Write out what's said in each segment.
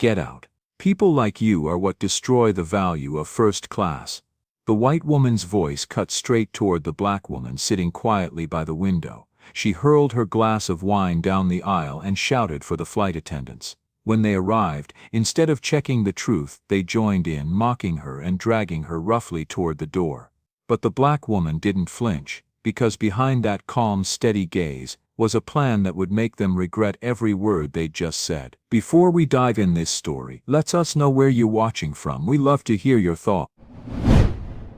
Get out. People like you are what destroy the value of first class. The white woman's voice cut straight toward the black woman sitting quietly by the window. She hurled her glass of wine down the aisle and shouted for the flight attendants. When they arrived, instead of checking the truth, they joined in, mocking her and dragging her roughly toward the door. But the black woman didn't flinch, because behind that calm, steady gaze was a plan that would make them regret every word they'd just said. Before we dive in this story, let us know where you're watching from. We love to hear your thoughts.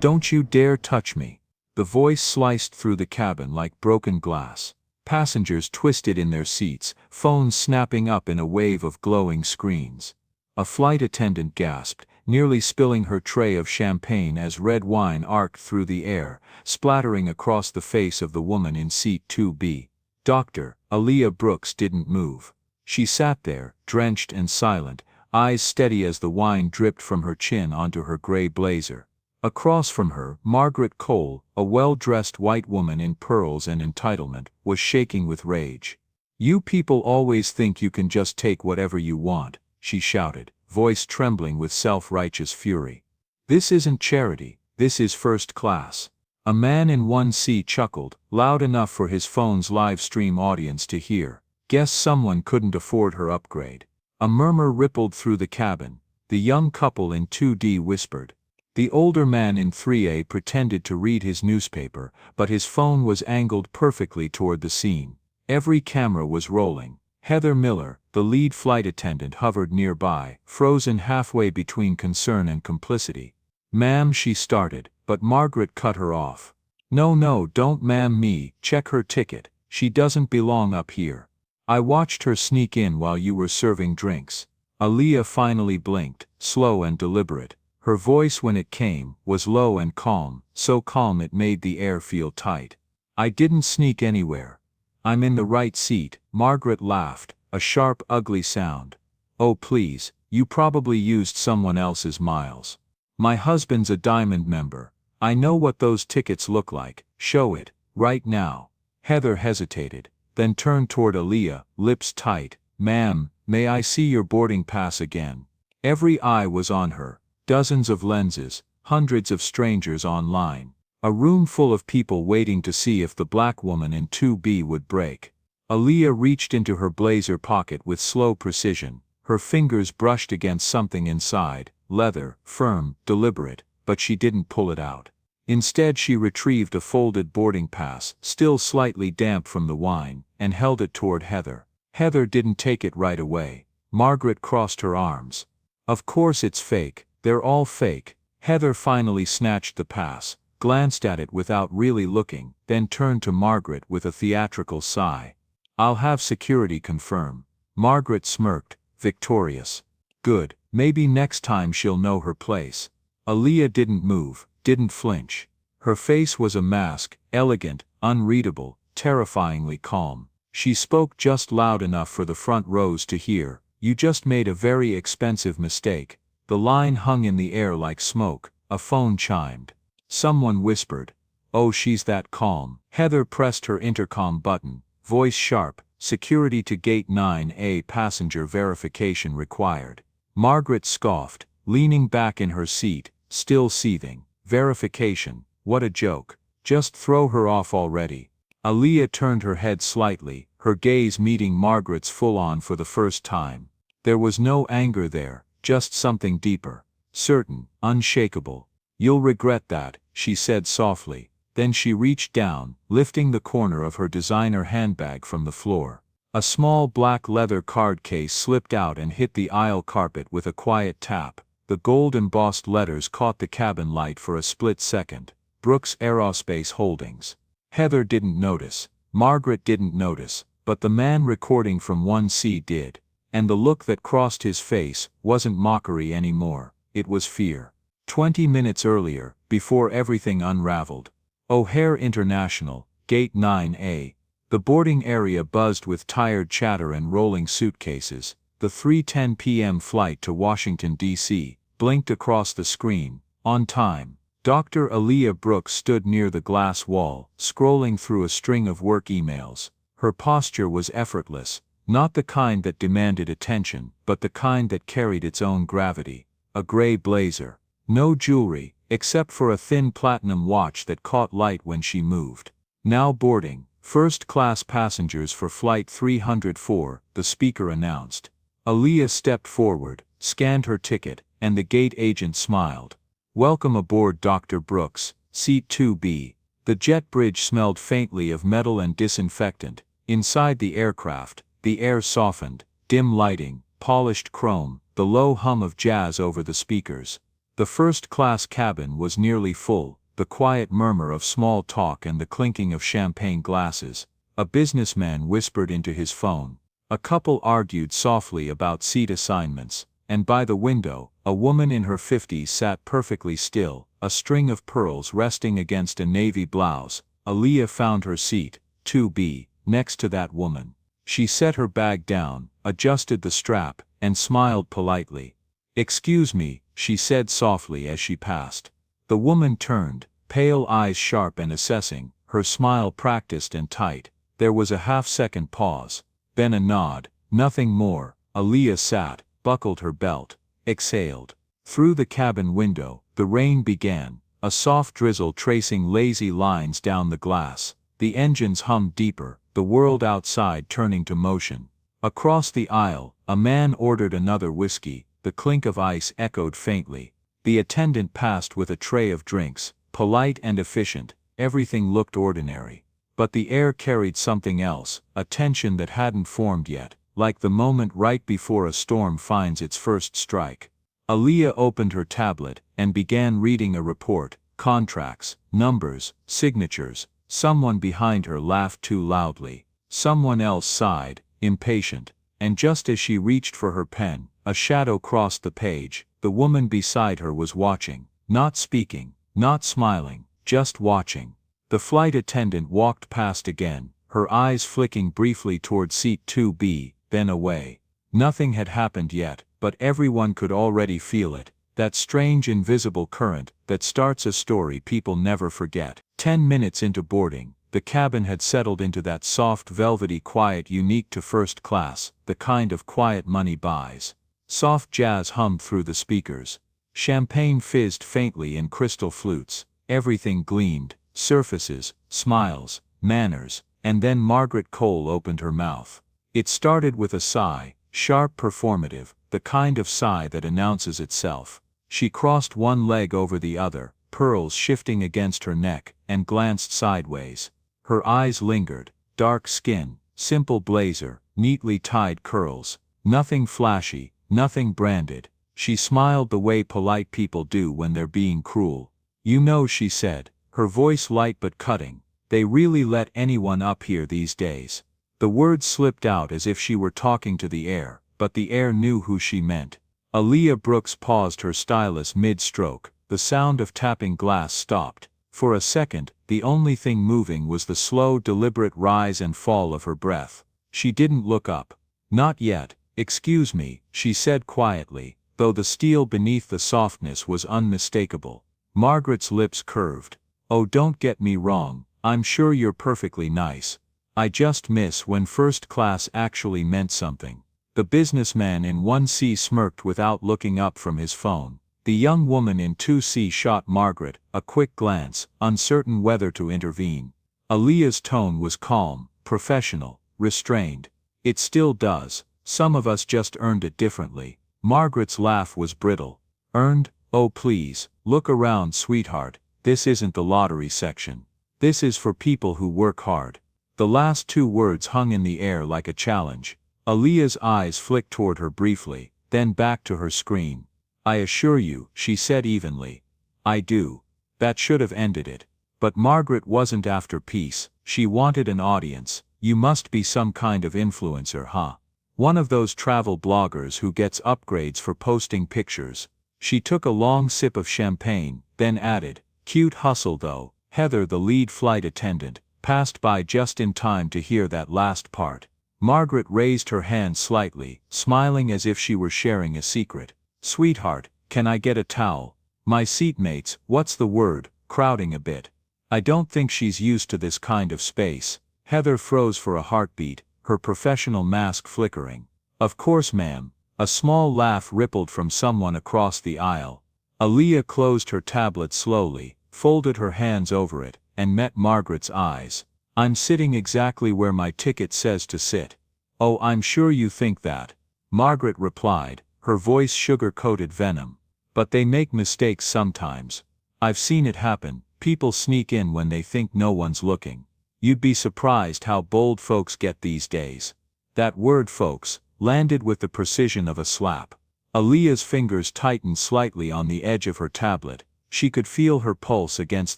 Don't you dare touch me. The voice sliced through the cabin like broken glass. Passengers twisted in their seats, phones snapping up in a wave of glowing screens. A flight attendant gasped, nearly spilling her tray of champagne as red wine arced through the air, splattering across the face of the woman in seat 2B. Dr. Aaliyah Brooks didn't move. She sat there, drenched and silent, eyes steady as the wine dripped from her chin onto her gray blazer. Across from her, Margaret Cole, a well-dressed white woman in pearls and entitlement, was shaking with rage. "You people always think you can just take whatever you want," she shouted, voice trembling with self-righteous fury. "This isn't charity, this is first class." A man in 1C chuckled, loud enough for his phone's live stream audience to hear. Guess someone couldn't afford her upgrade. A murmur rippled through the cabin. The young couple in 2D whispered. The older man in 3A pretended to read his newspaper, but his phone was angled perfectly toward the scene. Every camera was rolling. Heather Miller, the lead flight attendant, hovered nearby, frozen halfway between concern and complicity. "Ma'am," she started, but Margaret cut her off. No, don't ma'am me, check her ticket, she doesn't belong up here. I watched her sneak in while you were serving drinks." Aaliyah finally blinked, slow and deliberate. Her voice, when it came, was low and calm, so calm it made the air feel tight. "I didn't sneak anywhere. I'm in the right seat." Margaret laughed, a sharp, ugly sound. "Oh please, you probably used someone else's miles. My husband's a Diamond member. I know what those tickets look like. Show it, right now." Heather hesitated, then turned toward Aaliyah, lips tight. "Ma'am, may I see your boarding pass again?" Every eye was on her. Dozens of lenses, hundreds of strangers online. A room full of people waiting to see if the black woman in 2B would break. Aaliyah reached into her blazer pocket with slow precision. Her fingers brushed against something inside, leather, firm, deliberate, but she didn't pull it out. Instead she retrieved a folded boarding pass, still slightly damp from the wine, and held it toward Heather. Heather didn't take it right away. Margaret crossed her arms. "Of course it's fake. They're all fake." Heather finally snatched the pass, glanced at it without really looking, then turned to Margaret with a theatrical sigh. "I'll have security confirm." Margaret smirked, victorious. "Good, maybe next time she'll know her place." Aaliyah didn't move, didn't flinch. Her face was a mask, elegant, unreadable, terrifyingly calm. She spoke just loud enough for the front rows to hear. "You just made a very expensive mistake." The line hung in the air like smoke. A phone chimed. Someone whispered, "Oh, she's that calm." Heather pressed her intercom button, voice sharp. "Security to gate 9A, passenger verification required." Margaret scoffed, leaning back in her seat, still seething. Verification, what a joke. Just throw her off already. Aaliyah turned her head slightly, her gaze meeting Margaret's full-on for the first time. There was no anger there, just something deeper, certain, unshakable. "You'll regret that," she said softly. Then she reached down, lifting the corner of her designer handbag from the floor. A small black leather card case slipped out and hit the aisle carpet with a quiet tap. The gold-embossed letters caught the cabin light for a split second. Brooks Aerospace Holdings. Heather didn't notice. Margaret didn't notice, but the man recording from 1C did. And the look that crossed his face wasn't mockery anymore, it was fear. 20 minutes earlier, before everything unraveled. O'Hare International, Gate 9A. The boarding area buzzed with tired chatter and rolling suitcases. The 3:10 p.m. flight to Washington, D.C., blinked across the screen. On time. Dr. Aaliyah Brooks stood near the glass wall, scrolling through a string of work emails. Her posture was effortless, Not the kind that demanded attention, but the kind that carried its own gravity. A gray blazer. No jewelry, except for a thin platinum watch that caught light when she moved. Now boarding, first-class passengers for Flight 304, the speaker announced. Aaliyah stepped forward, scanned her ticket, and the gate agent smiled. Welcome aboard, Dr. Brooks, Seat 2B. The jet bridge smelled faintly of metal and disinfectant. Inside the aircraft, the air softened, dim lighting, polished chrome, the low hum of jazz over the speakers. The first-class cabin was nearly full, the quiet murmur of small talk and the clinking of champagne glasses. A businessman whispered into his phone. A couple argued softly about seat assignments, and by the window, a woman in her 50s sat perfectly still, a string of pearls resting against a navy blouse. Aaliyah found her seat, 2B, next to that woman. She set her bag down, adjusted the strap, and smiled politely. "Excuse me," she said softly as she passed. The woman turned, pale eyes sharp and assessing, her smile practiced and tight. There was a half-second pause. Then a nod, nothing more. Aaliyah sat, buckled her belt, exhaled. Through the cabin window, the rain began, a soft drizzle tracing lazy lines down the glass. The engines hummed deeper, the world outside turning to motion. Across the aisle, a man ordered another whiskey. The clink of ice echoed faintly. The attendant passed with a tray of drinks, polite and efficient. Everything looked ordinary. But the air carried something else, a tension that hadn't formed yet, like the moment right before a storm finds its first strike. Aaliyah opened her tablet and began reading a report, contracts, numbers, signatures. Someone behind her laughed too loudly. Someone else sighed, impatient. And just as she reached for her pen, a shadow crossed the page. The woman beside her was watching, not speaking, not smiling, just watching. The flight attendant walked past again, her eyes flicking briefly toward seat 2B, then away. Nothing had happened yet, but everyone could already feel it, that strange invisible current that starts a story people never forget. 10 minutes into boarding, the cabin had settled into that soft velvety quiet unique to first class, the kind of quiet money buys. Soft jazz hummed through the speakers. Champagne fizzed faintly in crystal flutes. Everything gleamed, surfaces, smiles, manners, and then Margaret Cole opened her mouth. It started with a sigh, sharp, performative, the kind of sigh that announces itself. She crossed one leg over the other, pearls shifting against her neck, and glanced sideways. Her eyes lingered, dark skin, simple blazer, neatly tied curls. Nothing flashy, nothing branded. She smiled the way polite people do when they're being cruel. "You know," she said, her voice light but cutting, "they really let anyone up here these days." The words slipped out as if she were talking to the air, but the air knew who she meant. Aaliyah Brooks paused her stylus mid-stroke. The sound of tapping glass stopped. For a second, the only thing moving was the slow, deliberate rise and fall of her breath. She didn't look up. "Not yet. Excuse me," she said quietly, though the steel beneath the softness was unmistakable. Margaret's lips curved. "Oh, don't get me wrong, I'm sure you're perfectly nice. I just miss when first class actually meant something." The businessman in 1C smirked without looking up from his phone. The young woman in 2C shot Margaret a quick glance, uncertain whether to intervene. Aaliyah's tone was calm, professional, restrained. "It still does. Some of us just earned it differently." Margaret's laugh was brittle. "Earned? Oh please, look around, sweetheart. This isn't the lottery section. This is for people who work hard." The last two words hung in the air like a challenge. Aaliyah's eyes flicked toward her briefly, then back to her screen. "I assure you," she said evenly. "I do." That should have ended it. But Margaret wasn't after peace, she wanted an audience. "You must be some kind of influencer, huh? One of those travel bloggers who gets upgrades for posting pictures." She took a long sip of champagne, then added, "Cute hustle though." Heather, the lead flight attendant, passed by just in time to hear that last part. Margaret raised her hand slightly, smiling as if she were sharing a secret. "Sweetheart, can I get a towel? My seatmates, what's the word, crowding a bit." I don't think she's used to this kind of space. Heather froze for a heartbeat, her professional mask flickering. "Of course, ma'am." A small laugh rippled from someone across the aisle. Aaliyah closed her tablet slowly, folded her hands over it, and met Margaret's eyes. "I'm sitting exactly where my ticket says to sit." "Oh, I'm sure you think that," Margaret replied, her voice sugar-coated venom. "But they make mistakes sometimes. I've seen it happen. People sneak in when they think no one's looking. You'd be surprised how bold folks get these days." That word folks landed with the precision of a slap. Aaliyah's fingers tightened slightly on the edge of her tablet. She could feel her pulse against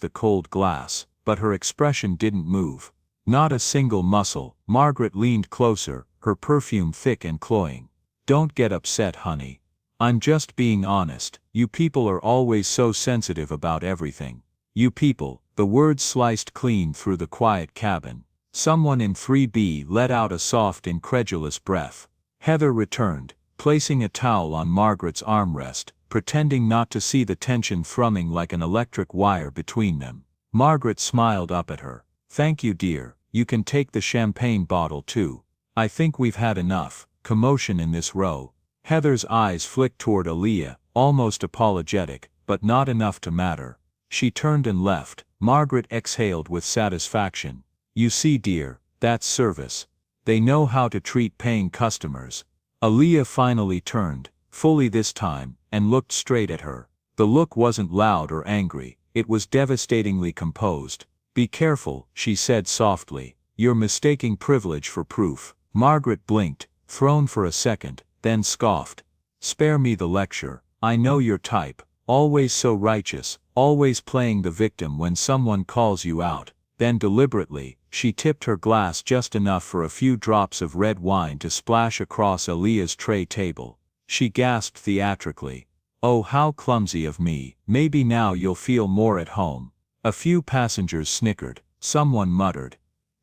the cold glass, but her expression didn't move. Not a single muscle. Margaret leaned closer, her perfume thick and cloying. "Don't get upset, honey. I'm just being honest. You people are always so sensitive about everything. You people." The words sliced clean through the quiet cabin. Someone in 3B let out a soft, incredulous breath. Heather returned, placing a towel on Margaret's armrest, pretending not to see the tension thrumming like an electric wire between them. Margaret smiled up at her. "Thank you, dear. You can take the champagne bottle too. I think we've had enough commotion in this row." Heather's eyes flicked toward Aaliyah, almost apologetic, but not enough to matter. She turned and left. Margaret exhaled with satisfaction. "You see, dear, that's service. They know how to treat paying customers." Aaliyah finally turned, fully this time, and looked straight at her. The look wasn't loud or angry, it was devastatingly composed. "Be careful," she said softly. "You're mistaking privilege for proof." Margaret blinked, thrown for a second, then scoffed. "Spare me the lecture. I know your type, always so righteous, always playing the victim when someone calls you out." Then deliberately, she tipped her glass just enough for a few drops of red wine to splash across Aaliyah's tray table. She gasped theatrically. "Oh, how clumsy of me. Maybe now you'll feel more at home." A few passengers snickered. Someone muttered,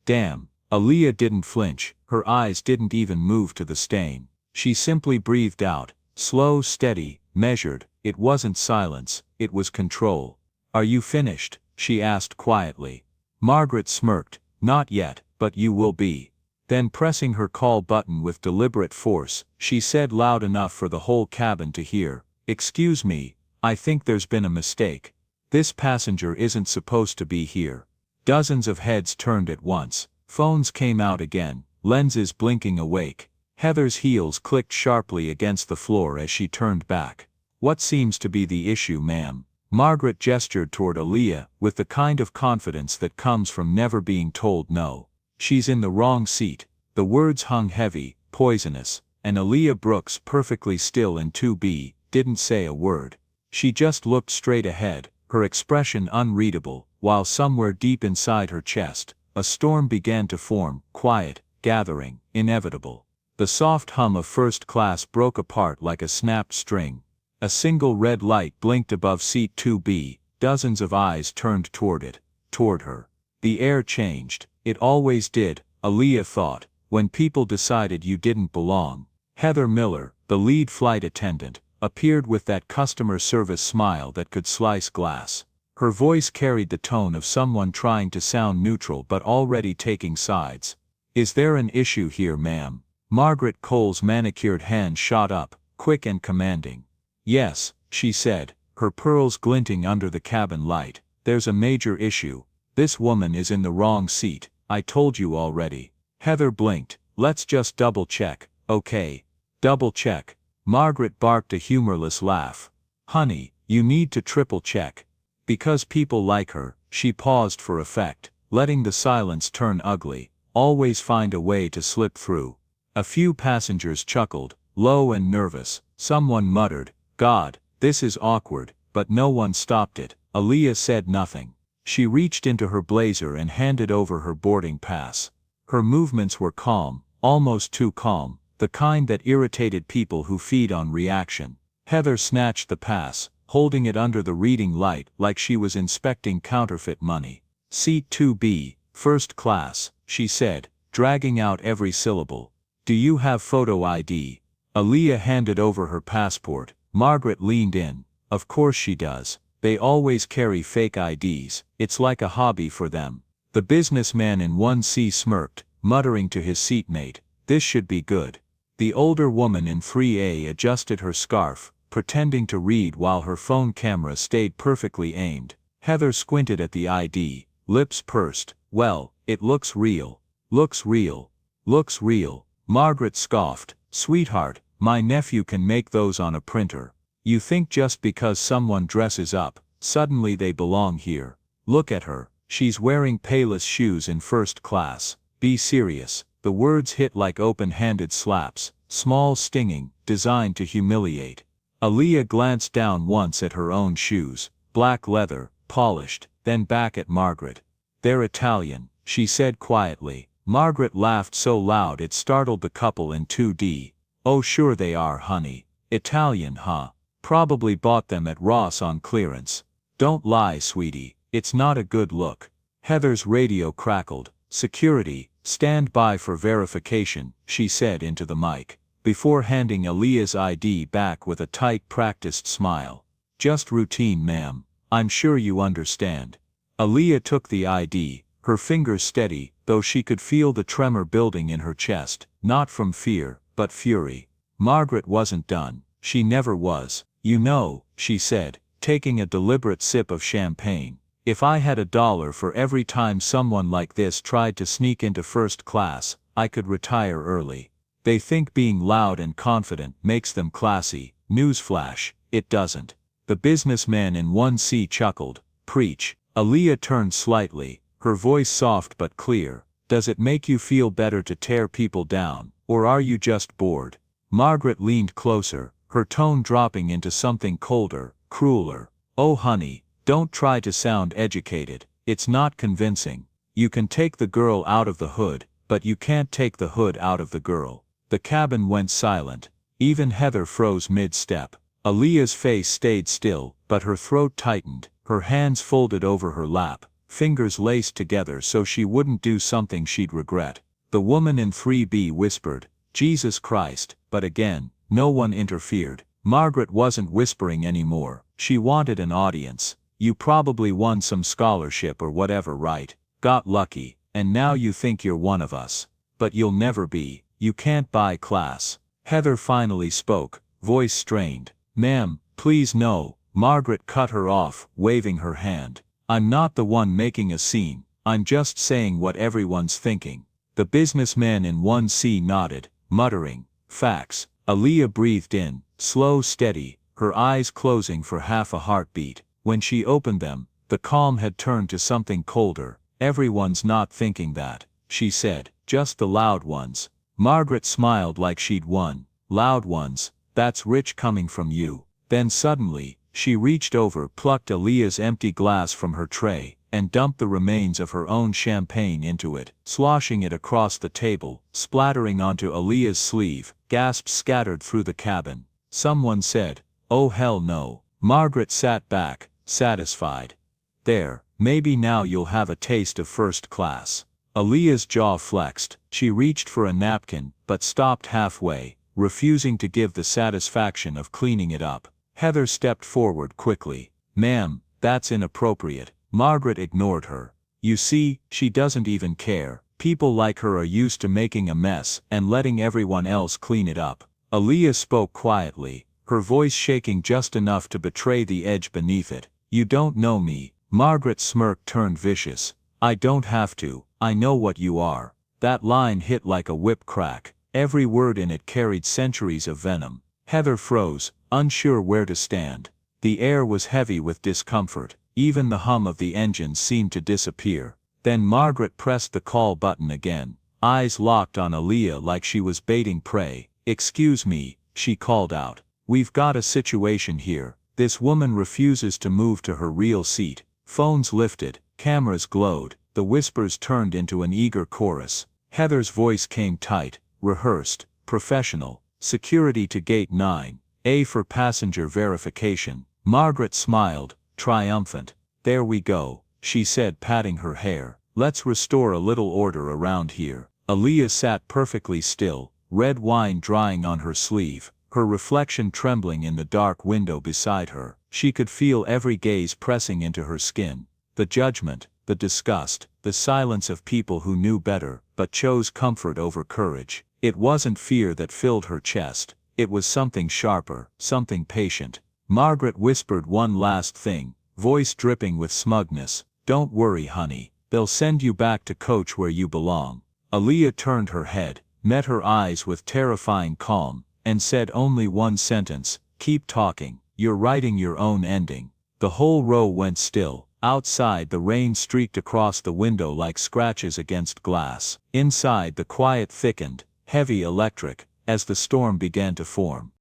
"Damn." Aaliyah didn't flinch, her eyes didn't even move to the stain. She simply breathed out, slow, steady, measured. It wasn't silence, it was control. "Are you finished?" she asked quietly. Margaret smirked. "Not yet, but you will be." Then pressing her call button with deliberate force, she said loud enough for the whole cabin to hear, "Excuse me, I think there's been a mistake. This passenger isn't supposed to be here." Dozens of heads turned at once. Phones came out again, lenses blinking awake. Heather's heels clicked sharply against the floor as she turned back. "What seems to be the issue, ma'am?" Margaret gestured toward Aaliyah, with the kind of confidence that comes from never being told no. "She's in the wrong seat." The words hung heavy, poisonous, and Aaliyah Brooks, perfectly still in 2B, didn't say a word. She just looked straight ahead, her expression unreadable, while somewhere deep inside her chest, a storm began to form, quiet, gathering, inevitable. The soft hum of first class broke apart like a snapped string. A single red light blinked above seat 2B, dozens of eyes turned toward it, toward her. The air changed. It always did, Aaliyah thought, when people decided you didn't belong. Heather Miller, the lead flight attendant, appeared with that customer service smile that could slice glass. Her voice carried the tone of someone trying to sound neutral but already taking sides. "Is there an issue here, ma'am?" Margaret Cole's manicured hand shot up, quick and commanding. "Yes," she said, her pearls glinting under the cabin light. "There's a major issue. This woman is in the wrong seat. I told you already." Heather blinked. "Let's just double-check, okay?" "Double-check." Margaret barked a humorless laugh. "Honey, you need to triple-check." Because people like her, she paused for effect, letting the silence turn ugly, always find a way to slip through. A few passengers chuckled, low and nervous. Someone muttered, "God, this is awkward," but no one stopped it. Aaliyah said nothing. She reached into her blazer and handed over her boarding pass. Her movements were calm, almost too calm, the kind that irritated people who feed on reaction. Heather snatched the pass, holding it under the reading light like she was inspecting counterfeit money. "Seat 2B, first class," she said, dragging out every syllable. "Do you have photo ID?" Aaliyah handed over her passport. Margaret leaned in. "Of course she does. They always carry fake IDs, it's like a hobby for them." The businessman in 1C smirked. muttering to his seatmate, "This should be good." The older woman in 3A adjusted her scarf, pretending to read while her phone camera stayed perfectly aimed. Heather squinted at the ID, lips pursed. "Well, it looks real. Looks real. Looks real." Margaret scoffed, "Sweetheart, my nephew can make those on a printer. You think just because someone dresses up, suddenly they belong here? Look at her, she's wearing Payless shoes in first class. Be serious." The words hit like open-handed slaps, small stinging, designed to humiliate. Aaliyah glanced down once at her own shoes, black leather, polished, then back at Margaret. "They're Italian," she said quietly. Margaret laughed so loud it startled the couple in 2D. "Oh sure they are, honey. Italian, huh? Probably bought them at Ross on clearance. Don't lie, sweetie, it's not a good look." Heather's radio crackled. "Security, stand by for verification," she said into the mic, before handing Aaliyah's ID back with a tight practiced smile. "Just routine, ma'am. I'm sure you understand." Aaliyah took the ID, her fingers steady, though she could feel the tremor building in her chest, not from fear, but fury. Margaret wasn't done. She never was. "You know," she said, taking a deliberate sip of champagne, "if I had $1 for every time someone like this tried to sneak into first class, I could retire early. They think being loud and confident makes them classy. Newsflash, it doesn't." The businessman in 1C chuckled. "Preach." Aaliyah turned slightly, her voice soft but clear. "Does it make you feel better to tear people down, or are you just bored?" Margaret leaned closer, her tone dropping into something colder, crueler. "Oh honey, don't try to sound educated, it's not convincing. You can take the girl out of the hood, but you can't take the hood out of the girl." The cabin went silent. Even Heather froze mid-step. Aaliyah's face stayed still, but her throat tightened, her hands folded over her lap, fingers laced together so she wouldn't do something she'd regret. The woman in 3B whispered, "Jesus Christ," but again, no one interfered. Margaret wasn't whispering anymore, she wanted an audience. "You probably won some scholarship or whatever, right? Got lucky, and now you think you're one of us. But you'll never be, you can't buy class." Heather finally spoke, voice strained. "Ma'am, please no." Margaret cut her off, waving her hand. "I'm not the one making a scene, I'm just saying what everyone's thinking." The businessman in 1C nodded, muttering, "Facts." Aaliyah breathed in, slow, steady, her eyes closing for half a heartbeat. When she opened them, the calm had turned to something colder. "Everyone's not thinking that," she said, "just the loud ones." Margaret smiled like she'd won. "Loud ones, that's rich coming from you." Then suddenly, she reached over, plucked Aaliyah's empty glass from her tray, and dumped the remains of her own champagne into it, sloshing it across the table, splattering onto Aaliyah's sleeve. Gasps scattered through the cabin. Someone said, "Oh hell no." Margaret sat back, satisfied. "There, maybe now you'll have a taste of first class." Aaliyah's jaw flexed. She reached for a napkin, but stopped halfway, refusing to give the satisfaction of cleaning it up. Heather stepped forward quickly. "Ma'am, that's inappropriate." Margaret ignored her. "You see, she doesn't even care. People like her are used to making a mess and letting everyone else clean it up." Aaliyah spoke quietly, her voice shaking just enough to betray the edge beneath it. "You don't know me." Margaret's smirk turned vicious. "I don't have to, I know what you are." That line hit like a whip crack. Every word in it carried centuries of venom. Heather froze, unsure where to stand. The air was heavy with discomfort, even the hum of the engines seemed to disappear. Then Margaret pressed the call button again, eyes locked on Aaliyah like she was baiting prey. "Excuse me," she called out. "We've got a situation here. This woman refuses to move to her real seat." Phones lifted, cameras glowed, the whispers turned into an eager chorus. Heather's voice came tight, rehearsed, professional. "Security to gate 9, A for passenger verification." Margaret smiled, triumphant. "There we go," she said, patting her hair. "Let's restore a little order around here." Aaliyah sat perfectly still, red wine drying on her sleeve, her reflection trembling in the dark window beside her. She could feel every gaze pressing into her skin. The judgment, the disgust, the silence of people who knew better, but chose comfort over courage. It wasn't fear that filled her chest, it was something sharper, something patient. Margaret whispered one last thing, voice dripping with smugness, "Don't worry, honey, they'll send you back to coach where you belong." Aaliyah turned her head, met her eyes with terrifying calm, and said only one sentence, "Keep talking, you're writing your own ending." The whole row went still. Outside the rain streaked across the window like scratches against glass. Inside the quiet thickened, heavy electric, as the storm began to form.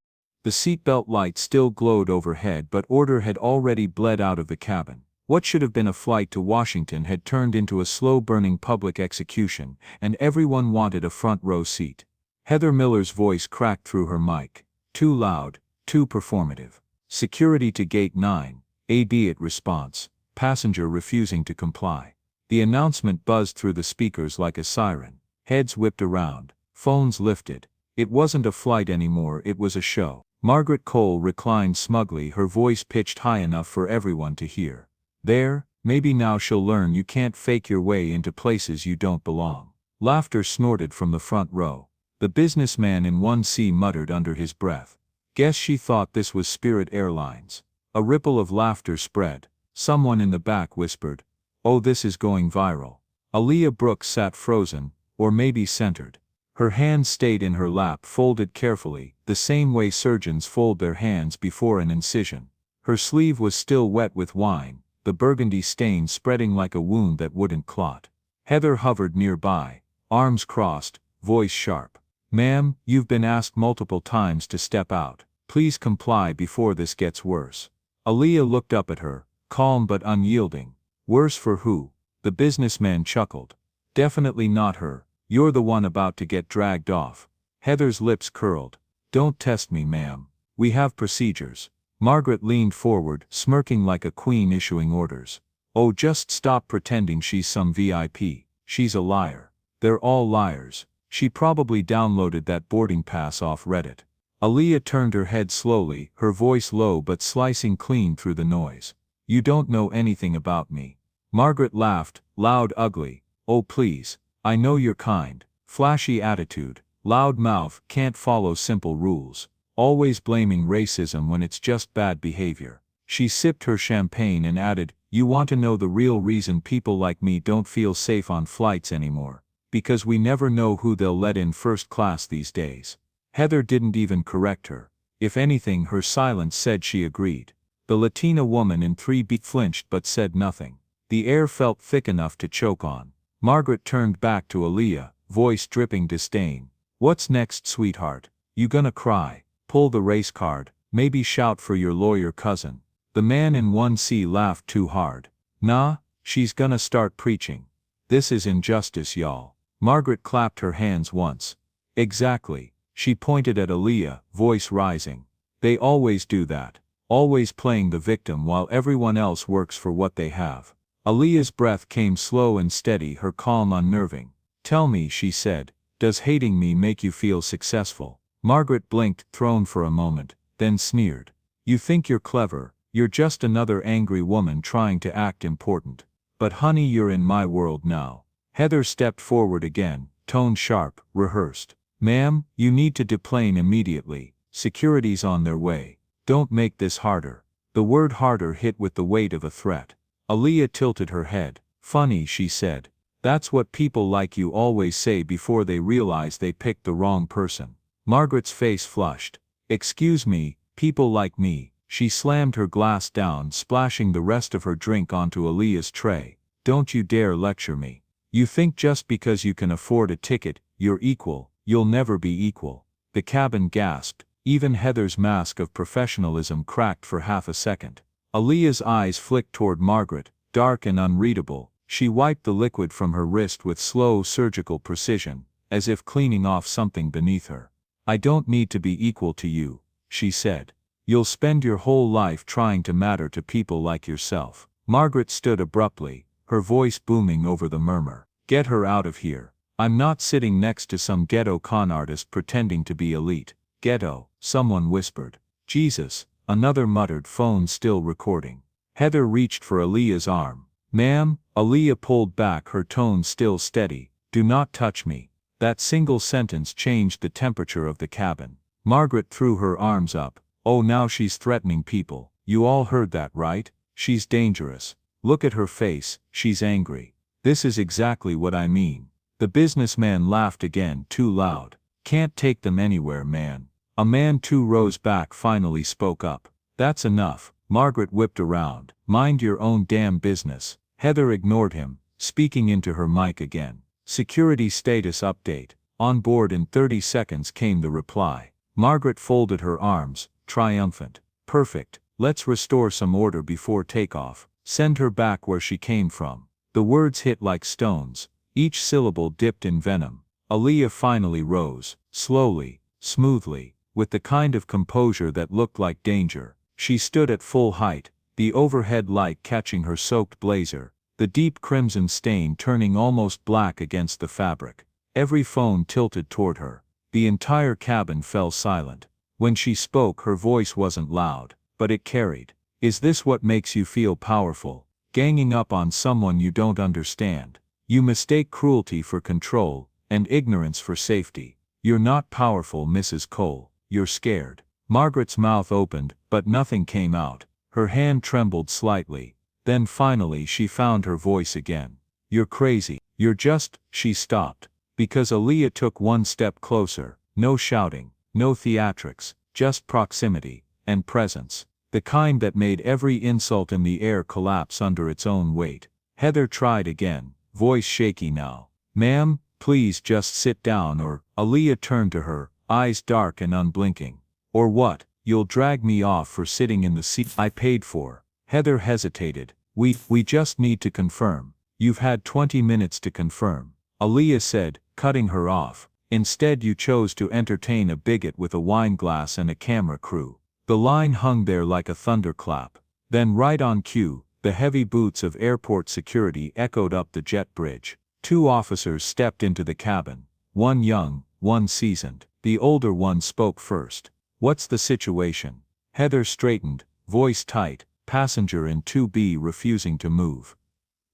The seatbelt light still glowed overhead, but order had already bled out of the cabin. What should have been a flight to Washington had turned into a slow-burning public execution, and everyone wanted a front-row seat. Heather Miller's voice cracked through her mic. Too loud, too performative. "Security to gate 9, immediate response." Passenger refusing to comply. The announcement buzzed through the speakers like a siren. Heads whipped around. Phones lifted. It wasn't a flight anymore, it was a show. Margaret Cole reclined smugly, her voice pitched high enough for everyone to hear. "There, maybe now she'll learn you can't fake your way into places you don't belong." Laughter snorted from the front row. The businessman in 1C muttered under his breath. "Guess she thought this was Spirit Airlines." A ripple of laughter spread. Someone in the back whispered, "Oh, this is going viral." Aaliyah Brooks sat frozen, or maybe centered. Her hands stayed in her lap, folded carefully, the same way surgeons fold their hands before an incision. Her sleeve was still wet with wine, the burgundy stain spreading like a wound that wouldn't clot. Heather hovered nearby, arms crossed, voice sharp. "Ma'am, you've been asked multiple times to step out. Please comply before this gets worse." Aaliyah looked up at her, calm but unyielding. "Worse for who?" The businessman chuckled. "Definitely not her. You're the one about to get dragged off." Heather's lips curled. "Don't test me, ma'am. We have procedures." Margaret leaned forward, smirking like a queen issuing orders. "Oh, just stop pretending she's some VIP. She's a liar. They're all liars. She probably downloaded that boarding pass off Reddit." Aaliyah turned her head slowly, her voice low but slicing clean through the noise. "You don't know anything about me." Margaret laughed, loud, ugly. "Oh please, I know you're kind." Flashy attitude, loud mouth, can't follow simple rules. Always blaming racism when it's just bad behavior. She sipped her champagne and added, "You want to know the real reason people like me don't feel safe on flights anymore? Because we never know who they'll let in first class these days." Heather didn't even correct her. If anything, her silence said she agreed. The Latina woman in 3B flinched but said nothing. The air felt thick enough to choke on. Margaret turned back to Aaliyah, voice dripping disdain. "What's next, sweetheart? You gonna cry? Pull the race card? Maybe shout for your lawyer cousin?" The man in 1C laughed too hard. "Nah, she's gonna start preaching. This is injustice, y'all." Margaret clapped her hands once. "Exactly." She pointed at Aaliyah, voice rising. "They always do that. Always playing the victim while everyone else works for what they have." Aaliyah's breath came slow and steady, her calm unnerving. "Tell me," she said, "does hating me make you feel successful?" Margaret blinked, thrown for a moment, then sneered. "You think you're clever, you're just another angry woman trying to act important. But honey, you're in my world now." Heather stepped forward again, tone sharp, rehearsed. "Ma'am, you need to deplane immediately. Security's on their way. Don't make this harder." The word harder hit with the weight of a threat. Aaliyah tilted her head. "Funny," she said. "That's what people like you always say before they realize they picked the wrong person." Margaret's face flushed. "Excuse me, people like me." She slammed her glass down, splashing the rest of her drink onto Aaliyah's tray. "Don't you dare lecture me. You think just because you can afford a ticket, you're equal. You'll never be equal." The cabin gasped. Even Heather's mask of professionalism cracked for half a second. Aaliyah's eyes flicked toward Margaret, dark and unreadable. She wiped the liquid from her wrist with slow surgical precision, as if cleaning off something beneath her. "I don't need to be equal to you," she said. "You'll spend your whole life trying to matter to people like yourself." Margaret stood abruptly, her voice booming over the murmur. "Get her out of here. I'm not sitting next to some ghetto con artist pretending to be elite." "Ghetto," someone whispered. "Jesus," another muttered, phone still recording. Heather reached for Aaliyah's arm. "Ma'am, Aaliyah pulled back, her tone still steady. Do not touch me. That single sentence changed the temperature of the cabin. Margaret threw her arms up. Oh, now she's threatening people. You all heard that, right? She's dangerous. Look at her face, she's angry. This is exactly what I mean. The businessman laughed again, too loud. Can't take them anywhere, man. A man 2 rows back finally spoke up. That's enough. Margaret whipped around. Mind your own damn business. Heather ignored him, speaking into her mic again. Security status update. On board in 30 seconds came the reply. Margaret folded her arms, triumphant. Perfect. Let's restore some order before takeoff. Send her back where she came from. The words hit like stones, each syllable dipped in venom. Aaliyah finally rose, slowly, smoothly, with the kind of composure that looked like danger. She stood at full height, the overhead light catching her soaked blazer, the deep crimson stain turning almost black against the fabric. Every phone tilted toward her. The entire cabin fell silent. When she spoke, her voice wasn't loud, but it carried. Is this what makes you feel powerful? Ganging up on someone you don't understand. You mistake cruelty for control, and ignorance for safety. You're not powerful, Mrs. Cole. You're scared. Margaret's mouth opened, but nothing came out. Her hand trembled slightly. Then finally she found her voice again. You're crazy. You're just... She stopped. Because Aaliyah took one step closer. No shouting, no theatrics, just proximity, and presence. The kind that made every insult in the air collapse under its own weight. Heather tried again, voice shaky now. Ma'am, please just sit down or... Aaliyah turned to her, eyes dark and unblinking. Or what? You'll drag me off for sitting in the seat I paid for. Heather hesitated. We just need to confirm. You've had 20 minutes to confirm. Aaliyah said, cutting her off. Instead you chose to entertain a bigot with a wine glass and a camera crew. The line hung there like a thunderclap. Then right on cue, the heavy boots of airport security echoed up the jet bridge. 2 officers stepped into the cabin. One young, one seasoned. The older one spoke first. What's the situation? Heather straightened, voice tight, passenger in 2B refusing to move.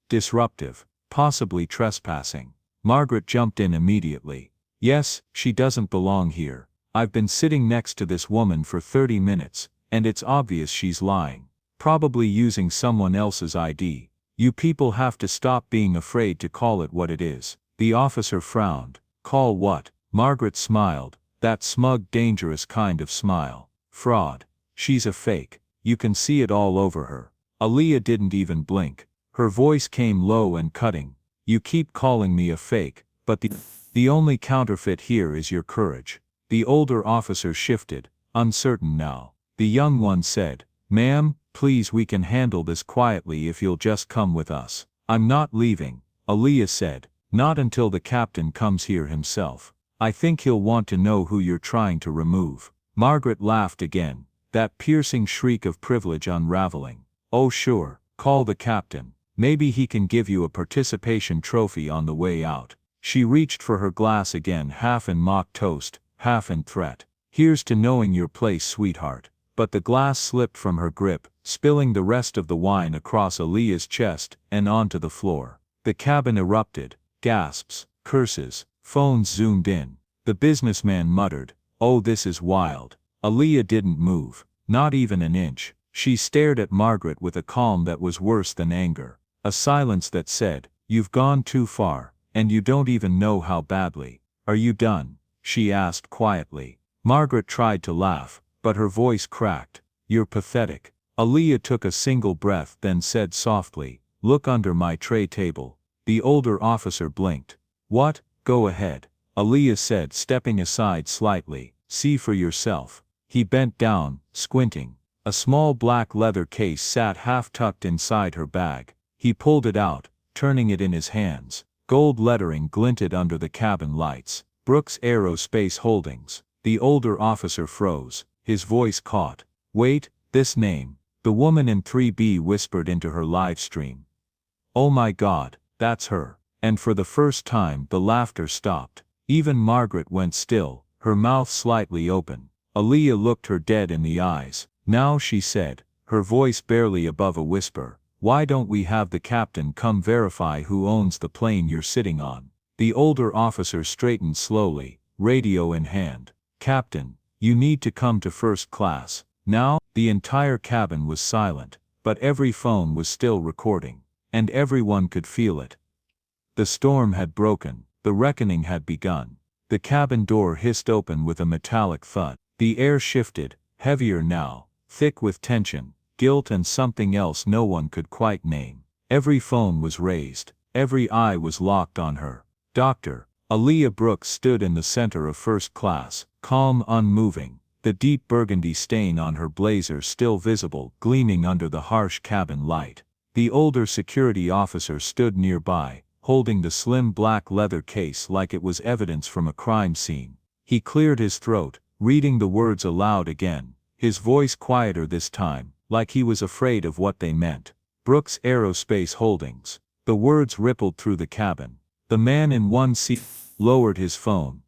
Disruptive, possibly trespassing. Margaret jumped in immediately. Yes, she doesn't belong here. I've been sitting next to this woman for 30 minutes, and it's obvious she's lying. Probably using someone else's ID. You people have to stop being afraid to call it what it is. The officer frowned. Call what? Margaret smiled, that smug, dangerous kind of smile. Fraud. She's a fake. You can see it all over her. Aaliyah didn't even blink. Her voice came low and cutting. You keep calling me a fake, but the only counterfeit here is your courage. The older officer shifted, uncertain now. The young one said, Ma'am, please, we can handle this quietly if you'll just come with us. I'm not leaving, Aaliyah said. Not until the captain comes here himself. I think he'll want to know who you're trying to remove. Margaret laughed again, that piercing shriek of privilege unraveling. Oh sure, call the captain. Maybe he can give you a participation trophy on the way out. She reached for her glass again, half in mock toast, half in threat. Here's to knowing your place, sweetheart. But the glass slipped from her grip, spilling the rest of the wine across Aaliyah's chest and onto the floor. The cabin erupted. Gasps, curses, phones zoomed in. The businessman muttered, Oh, this is wild. Aaliyah didn't move, not even an inch. She stared at Margaret with a calm that was worse than anger. A silence that said, You've gone too far, and you don't even know how badly. Are you done? She asked quietly. Margaret tried to laugh, but her voice cracked. You're pathetic. Aaliyah took a single breath, then said softly, Look under my tray table. The older officer blinked. What? Go ahead. Aaliyah said, stepping aside slightly. See for yourself. He bent down, squinting. A small black leather case sat half-tucked inside her bag. He pulled it out, turning it in his hands. Gold lettering glinted under the cabin lights. Brooks Aerospace Holdings. The older officer froze. His voice caught. Wait, this name. The woman in 3B whispered into her live stream. Oh my God. That's her. And for the first time the laughter stopped. Even Margaret went still, her mouth slightly open. Aaliyah looked her dead in the eyes. Now, she said, her voice barely above a whisper, Why don't we have the captain come verify who owns the plane you're sitting on? The older officer straightened slowly, radio in hand. Captain, you need to come to first class. Now, the entire cabin was silent, but every phone was still recording. And everyone could feel it. The storm had broken, the reckoning had begun. The cabin door hissed open with a metallic thud. The air shifted, heavier now, thick with tension, guilt and something else no one could quite name. Every phone was raised, every eye was locked on her. Dr. Aaliyah Brooks stood in the center of first class, calm, unmoving, the deep burgundy stain on her blazer still visible, gleaming under the harsh cabin light. The older security officer stood nearby, holding the slim black leather case like it was evidence from a crime scene. He cleared his throat, reading the words aloud again, his voice quieter this time, like he was afraid of what they meant. Brooks Aerospace Holdings. The words rippled through the cabin. The man in one seat lowered his phone.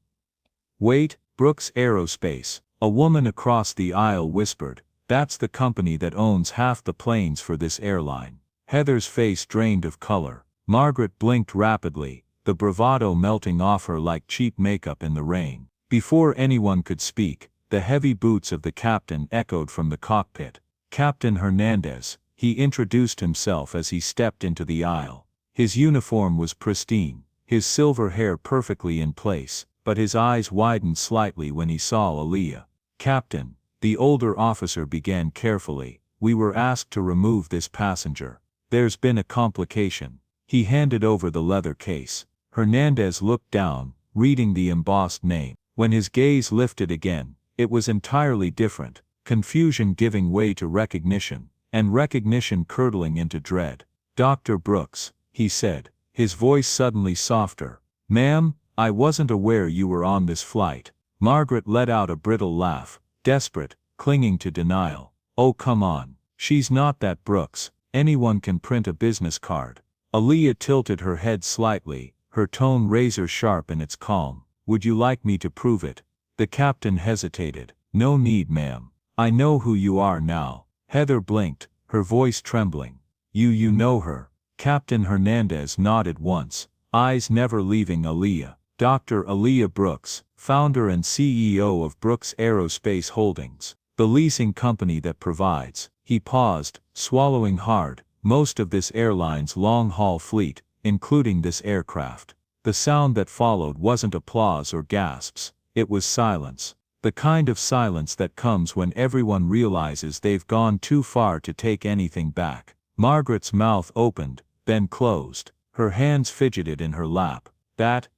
Wait, Brooks Aerospace. A woman across the aisle whispered, that's the company that owns half the planes for this airline. Heather's face drained of color. Margaret blinked rapidly, the bravado melting off her like cheap makeup in the rain. Before anyone could speak, the heavy boots of the captain echoed from the cockpit. Captain Hernandez, he introduced himself as he stepped into the aisle. His uniform was pristine, his silver hair perfectly in place, but his eyes widened slightly when he saw Aaliyah. Captain, the older officer began carefully, we were asked to remove this passenger. There's been a complication. He handed over the leather case. Hernandez looked down, reading the embossed name. When his gaze lifted again, it was entirely different, confusion giving way to recognition, and recognition curdling into dread. Dr. Brooks, he said, his voice suddenly softer. Ma'am, I wasn't aware you were on this flight. Margaret let out a brittle laugh, desperate, clinging to denial. Oh come on, she's not that Brooks, anyone can print a business card. Aaliyah tilted her head slightly, her tone razor sharp in its calm. Would you like me to prove it? The captain hesitated. No need, ma'am. I know who you are now. Heather blinked, her voice trembling. You know her. Captain Hernandez nodded once, eyes never leaving Aaliyah. Dr. Aaliyah Brooks, founder and CEO of Brooks Aerospace Holdings, the leasing company that provides. He paused, swallowing hard. Most of this airline's long-haul fleet, including this aircraft. The sound that followed wasn't applause or gasps, it was silence. The kind of silence that comes when everyone realizes they've gone too far to take anything back. Margaret's mouth opened, then closed. Her hands fidgeted in her lap. That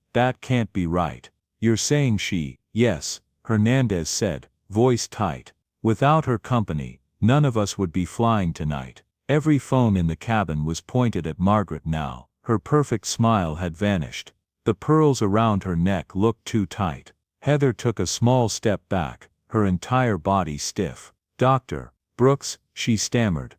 can't be right. You're saying she... Yes, Hernandez said, voice tight. Without her company, none of us would be flying tonight. Every phone in the cabin was pointed at Margaret now. Her perfect smile had vanished. The pearls around her neck looked too tight. Heather took a small step back, her entire body stiff. Dr. Brooks, she stammered.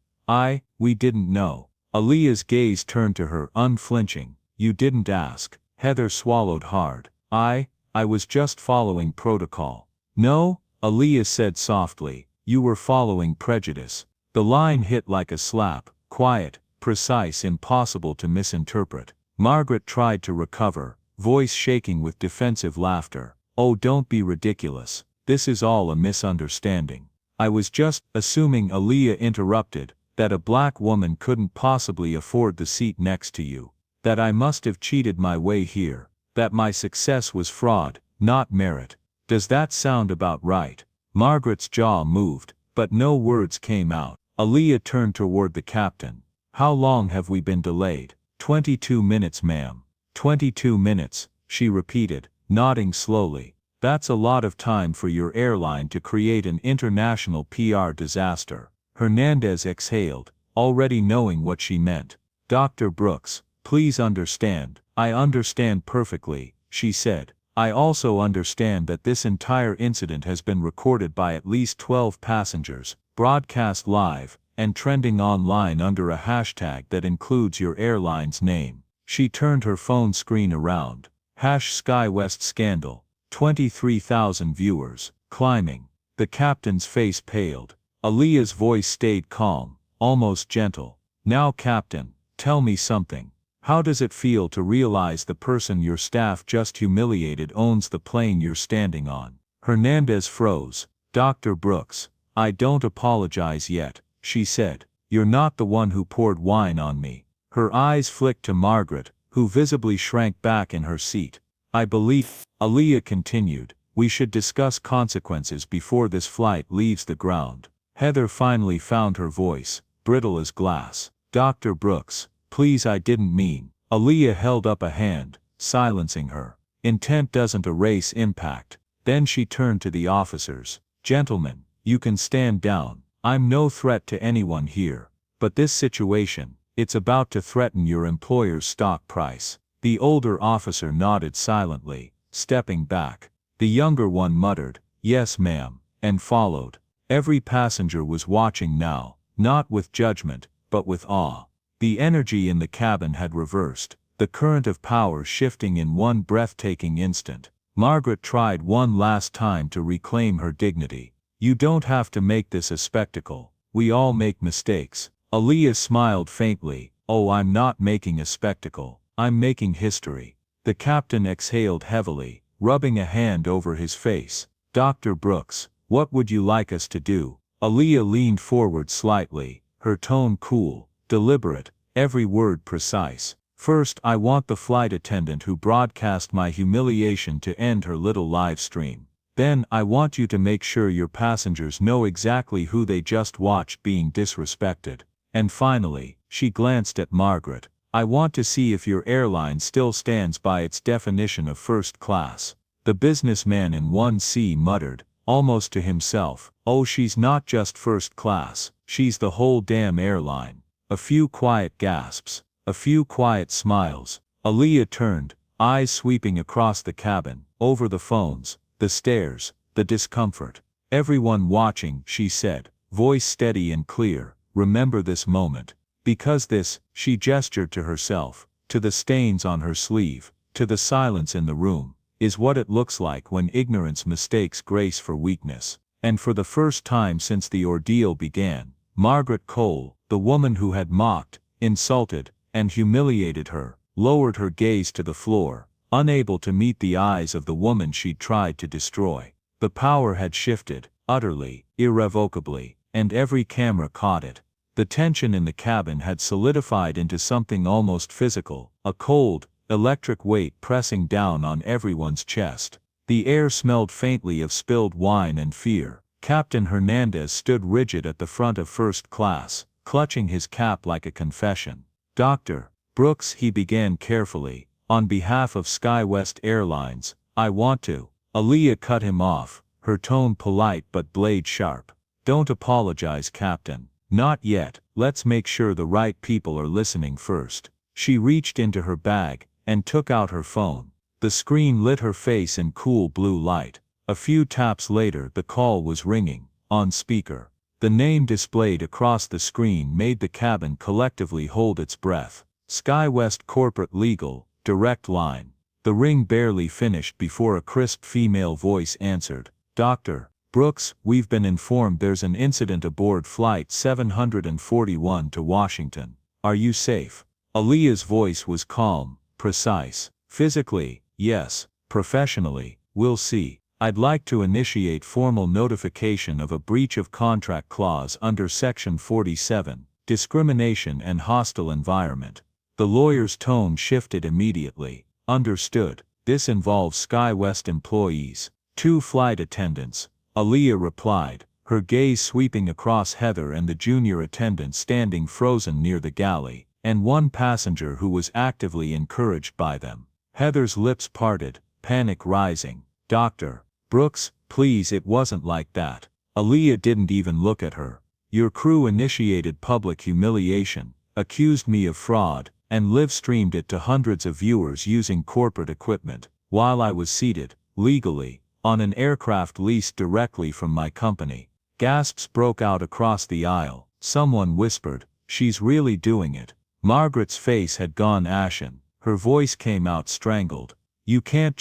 We didn't know. Aaliyah's gaze turned to her, unflinching. You didn't ask. Heather swallowed hard. I was just following protocol. No, Aaliyah said softly, you were following prejudice. The line hit like a slap, quiet, precise, impossible to misinterpret. Margaret tried to recover, voice shaking with defensive laughter. Oh, don't be ridiculous. This is all a misunderstanding. I was just assuming, Aaliyah interrupted, that a black woman couldn't possibly afford the seat next to you. That I must have cheated my way here. That my success was fraud, not merit. Does that sound about right? Margaret's jaw moved, but no words came out. Aaliyah turned toward the captain. How long have we been delayed? 22 minutes, ma'am. 22 minutes, she repeated, nodding slowly. That's a lot of time for your airline to create an international PR disaster. Hernandez exhaled, already knowing what she meant. Dr. Brooks, please understand. I understand perfectly, she said. I also understand that this entire incident has been recorded by at least 12 passengers, broadcast live, and trending online under a hashtag that includes your airline's name. She turned her phone screen around. #SkyWest Scandal. 23,000 viewers, climbing. The captain's face paled. Aaliyah's voice stayed calm, almost gentle. Now Captain, tell me something. How does it feel to realize the person your staff just humiliated owns the plane you're standing on? Hernandez froze. Dr. Brooks, I don't apologize yet, she said. You're not the one who poured wine on me. Her eyes flicked to Margaret, who visibly shrank back in her seat. I believe, Aaliyah continued, we should discuss consequences before this flight leaves the ground. Heather finally found her voice, brittle as glass. Dr. Brooks, please, I didn't mean. Aaliyah held up a hand, silencing her. Intent doesn't erase impact. Then she turned to the officers. Gentlemen, you can stand down. I'm no threat to anyone here. But this situation, it's about to threaten your employer's stock price. The older officer nodded silently, stepping back. The younger one muttered, yes ma'am, and followed. Every passenger was watching now, not with judgment, but with awe. The energy in the cabin had reversed, the current of power shifting in one breathtaking instant. Margaret tried one last time to reclaim her dignity. You don't have to make this a spectacle. We all make mistakes. Aaliyah smiled faintly. Oh, I'm not making a spectacle. I'm making history. The captain exhaled heavily, rubbing a hand over his face. Dr. Brooks, what would you like us to do? Aaliyah leaned forward slightly, her tone cool, deliberate, every word precise. First, I want the flight attendant who broadcast my humiliation to end her little live stream. Then, I want you to make sure your passengers know exactly who they just watched being disrespected. And finally, she glanced at Margaret, I want to see if your airline still stands by its definition of first class. The businessman in 1C muttered, almost to himself, oh, she's not just first class, she's the whole damn airline. A few quiet gasps, a few quiet smiles. Aaliyah turned, eyes sweeping across the cabin, over the phones, the stairs, the discomfort. Everyone watching, she said, voice steady and clear, remember this moment. Because this, she gestured to herself, to the stains on her sleeve, to the silence in the room, is what it looks like when ignorance mistakes grace for weakness. And for the first time since the ordeal began, Margaret Cole, the woman who had mocked, insulted, and humiliated her, lowered her gaze to the floor, unable to meet the eyes of the woman she'd tried to destroy. The power had shifted, utterly, irrevocably, and every camera caught it. The tension in the cabin had solidified into something almost physical, a cold, electric weight pressing down on everyone's chest. The air smelled faintly of spilled wine and fear. Captain Hernandez stood rigid at the front of first class, clutching his cap like a confession. Dr. Brooks, he began carefully, on behalf of SkyWest Airlines, I want to. Aaliyah cut him off, her tone polite but blade sharp. Don't apologize, Captain. Not yet, let's make sure the right people are listening first. She reached into her bag, and took out her phone. The screen lit her face in cool blue light. A few taps later the call was ringing, on speaker. The name displayed across the screen made the cabin collectively hold its breath. SkyWest Corporate Legal, Direct Line. The ring barely finished before a crisp female voice answered. Dr. Brooks, we've been informed there's an incident aboard Flight 741 to Washington. Are you safe? Aaliyah's voice was calm, precise. Physically, yes. Professionally, we'll see. I'd like to initiate formal notification of a breach of contract clause under Section 47, discrimination and hostile environment. The lawyer's tone shifted immediately. Understood. This involves SkyWest employees. 2 flight attendants. Aaliyah replied, her gaze sweeping across Heather and the junior attendant standing frozen near the galley, and 1 passenger who was actively encouraged by them. Heather's lips parted, panic rising. Dr. Brooks, please, it wasn't like that. Aaliyah didn't even look at her. Your crew initiated public humiliation, accused me of fraud, and live-streamed it to hundreds of viewers using corporate equipment, while I was seated, legally, on an aircraft leased directly from my company. Gasps broke out across the aisle. Someone whispered, she's really doing it. Margaret's face had gone ashen. Her voice came out strangled. You can't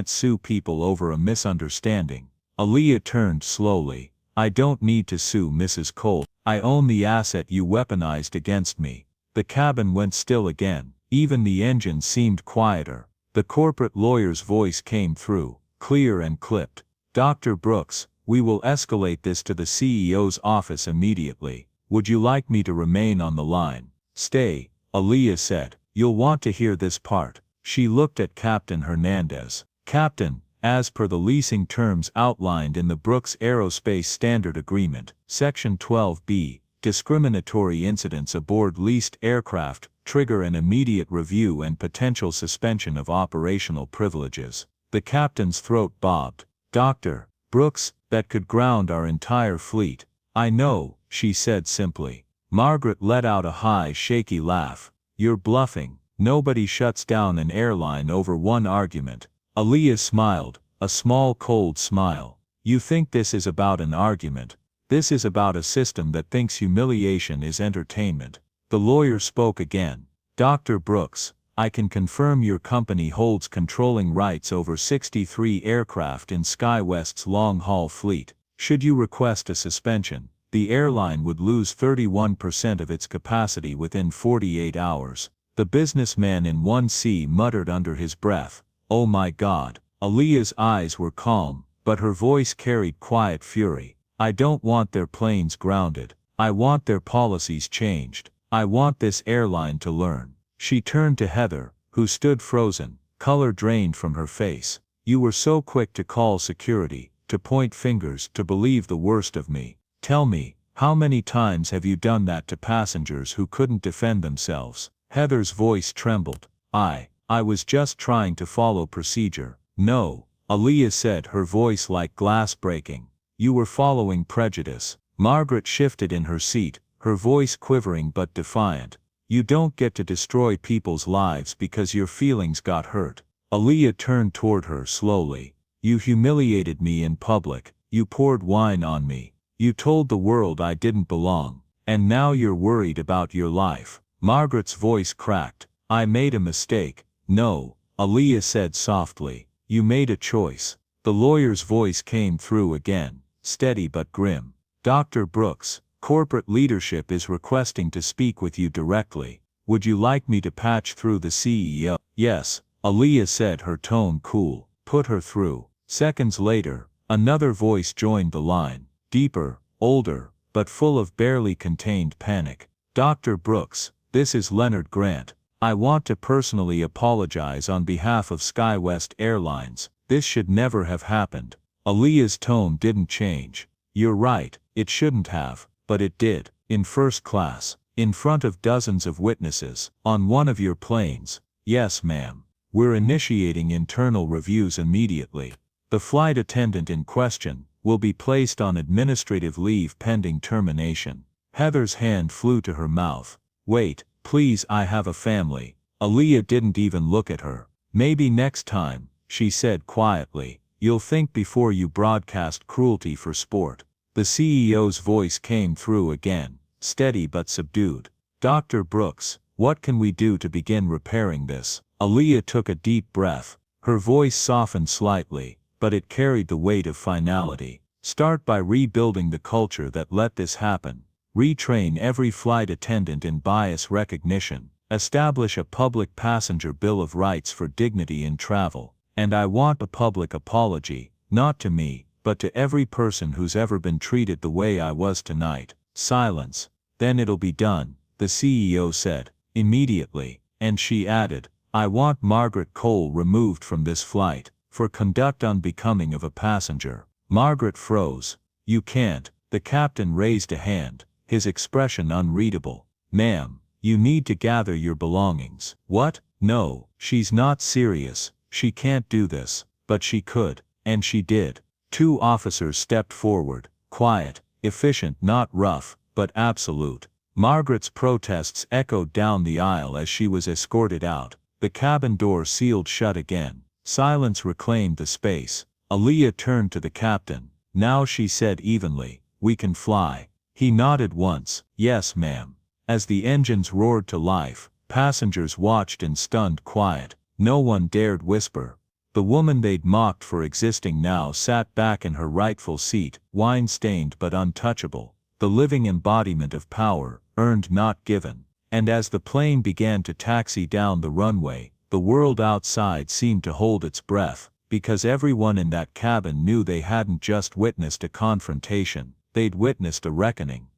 sue people over a misunderstanding. Aaliyah turned slowly. I don't need to sue Mrs. Cole. I own the asset you weaponized against me. The cabin went still again. Even the engine seemed quieter. The corporate lawyer's voice came through, clear and clipped. Dr. Brooks, we will escalate this to the CEO's office immediately. Would you like me to remain on the line? Stay, Aaliyah said. You'll want to hear this part. She looked at Captain Hernandez. Captain, as per the leasing terms outlined in the Brooks Aerospace Standard Agreement, Section 12B, discriminatory incidents aboard leased aircraft trigger an immediate review and potential suspension of operational privileges. The captain's throat bobbed. Dr. Brooks, that could ground our entire fleet. I know, she said simply. Margaret let out a high, shaky laugh. You're bluffing. Nobody shuts down an airline over one argument. Aaliyah smiled, a small cold smile. You think this is about an argument. This is about a system that thinks humiliation is entertainment. The lawyer spoke again. Dr. Brooks, I can confirm your company holds controlling rights over 63 aircraft in SkyWest's long-haul fleet. Should you request a suspension, the airline would lose 31% of its capacity within 48 hours. The businessman in 1C muttered under his breath, "Oh my God." Aaliyah's eyes were calm, but her voice carried quiet fury. I don't want their planes grounded. I want their policies changed. I want this airline to learn. She turned to Heather, who stood frozen, color drained from her face. You were so quick to call security, to point fingers, to believe the worst of me. Tell me, how many times have you done that to passengers who couldn't defend themselves? Heather's voice trembled. I was just trying to follow procedure. No, Aaliyah said, her voice like glass breaking. You were following prejudice. Margaret shifted in her seat, her voice quivering but defiant. You don't get to destroy people's lives because your feelings got hurt. Aaliyah turned toward her slowly. You humiliated me in public. You poured wine on me. You told the world I didn't belong. And now you're worried about your life. Margaret's voice cracked. I made a mistake. No, Aaliyah said softly. You made a choice. The lawyer's voice came through again, steady but grim. Dr. Brooks, corporate leadership is requesting to speak with you directly. Would you like me to patch through the CEO? Yes, Aaliyah said, her tone cool. Put her through. Seconds later, another voice joined the line. Deeper, older, but full of barely contained panic. Dr. Brooks, this is Leonard Grant. I want to personally apologize on behalf of SkyWest Airlines. This should never have happened. Aaliyah's tone didn't change. You're right, it shouldn't have, but it did. In first class, in front of dozens of witnesses, on one of your planes. Yes, ma'am. We're initiating internal reviews immediately. The flight attendant in question will be placed on administrative leave pending termination. Heather's hand flew to her mouth. Wait, please, I have a family. Aaliyah didn't even look at her. Maybe next time, she said quietly, you'll think before you broadcast cruelty for sport. The CEO's voice came through again, steady but subdued. Dr. Brooks, what can we do to begin repairing this? Aaliyah took a deep breath. Her voice softened slightly, but it carried the weight of finality. Start by rebuilding the culture that let this happen. Retrain every flight attendant in bias recognition. Establish a public passenger bill of rights for dignity in travel. And I want a public apology, not to me, but to every person who's ever been treated the way I was tonight. Silence. Then it'll be done, the CEO said, immediately, and she added, I want Margaret Cole removed from this flight, for conduct unbecoming of a passenger. Margaret froze. You can't. The captain raised a hand, his expression unreadable. Ma'am, you need to gather your belongings. What? No, she's not serious. She can't do this. But she could, and she did. Two officers stepped forward, quiet, efficient, not rough, but absolute. Margaret's protests echoed down the aisle as she was escorted out. The cabin door sealed shut again. Silence reclaimed the space. Aaliyah turned to the captain. Now, she said evenly, we can fly. He nodded once. Yes, ma'am. As the engines roared to life, passengers watched in stunned quiet. No one dared whisper. The woman they'd mocked for existing now sat back in her rightful seat, wine-stained but untouchable. the living embodiment of power, earned not given. And as the plane began to taxi down the runway, the world outside seemed to hold its breath, because everyone in that cabin knew they hadn't just witnessed a confrontation, they'd witnessed a reckoning.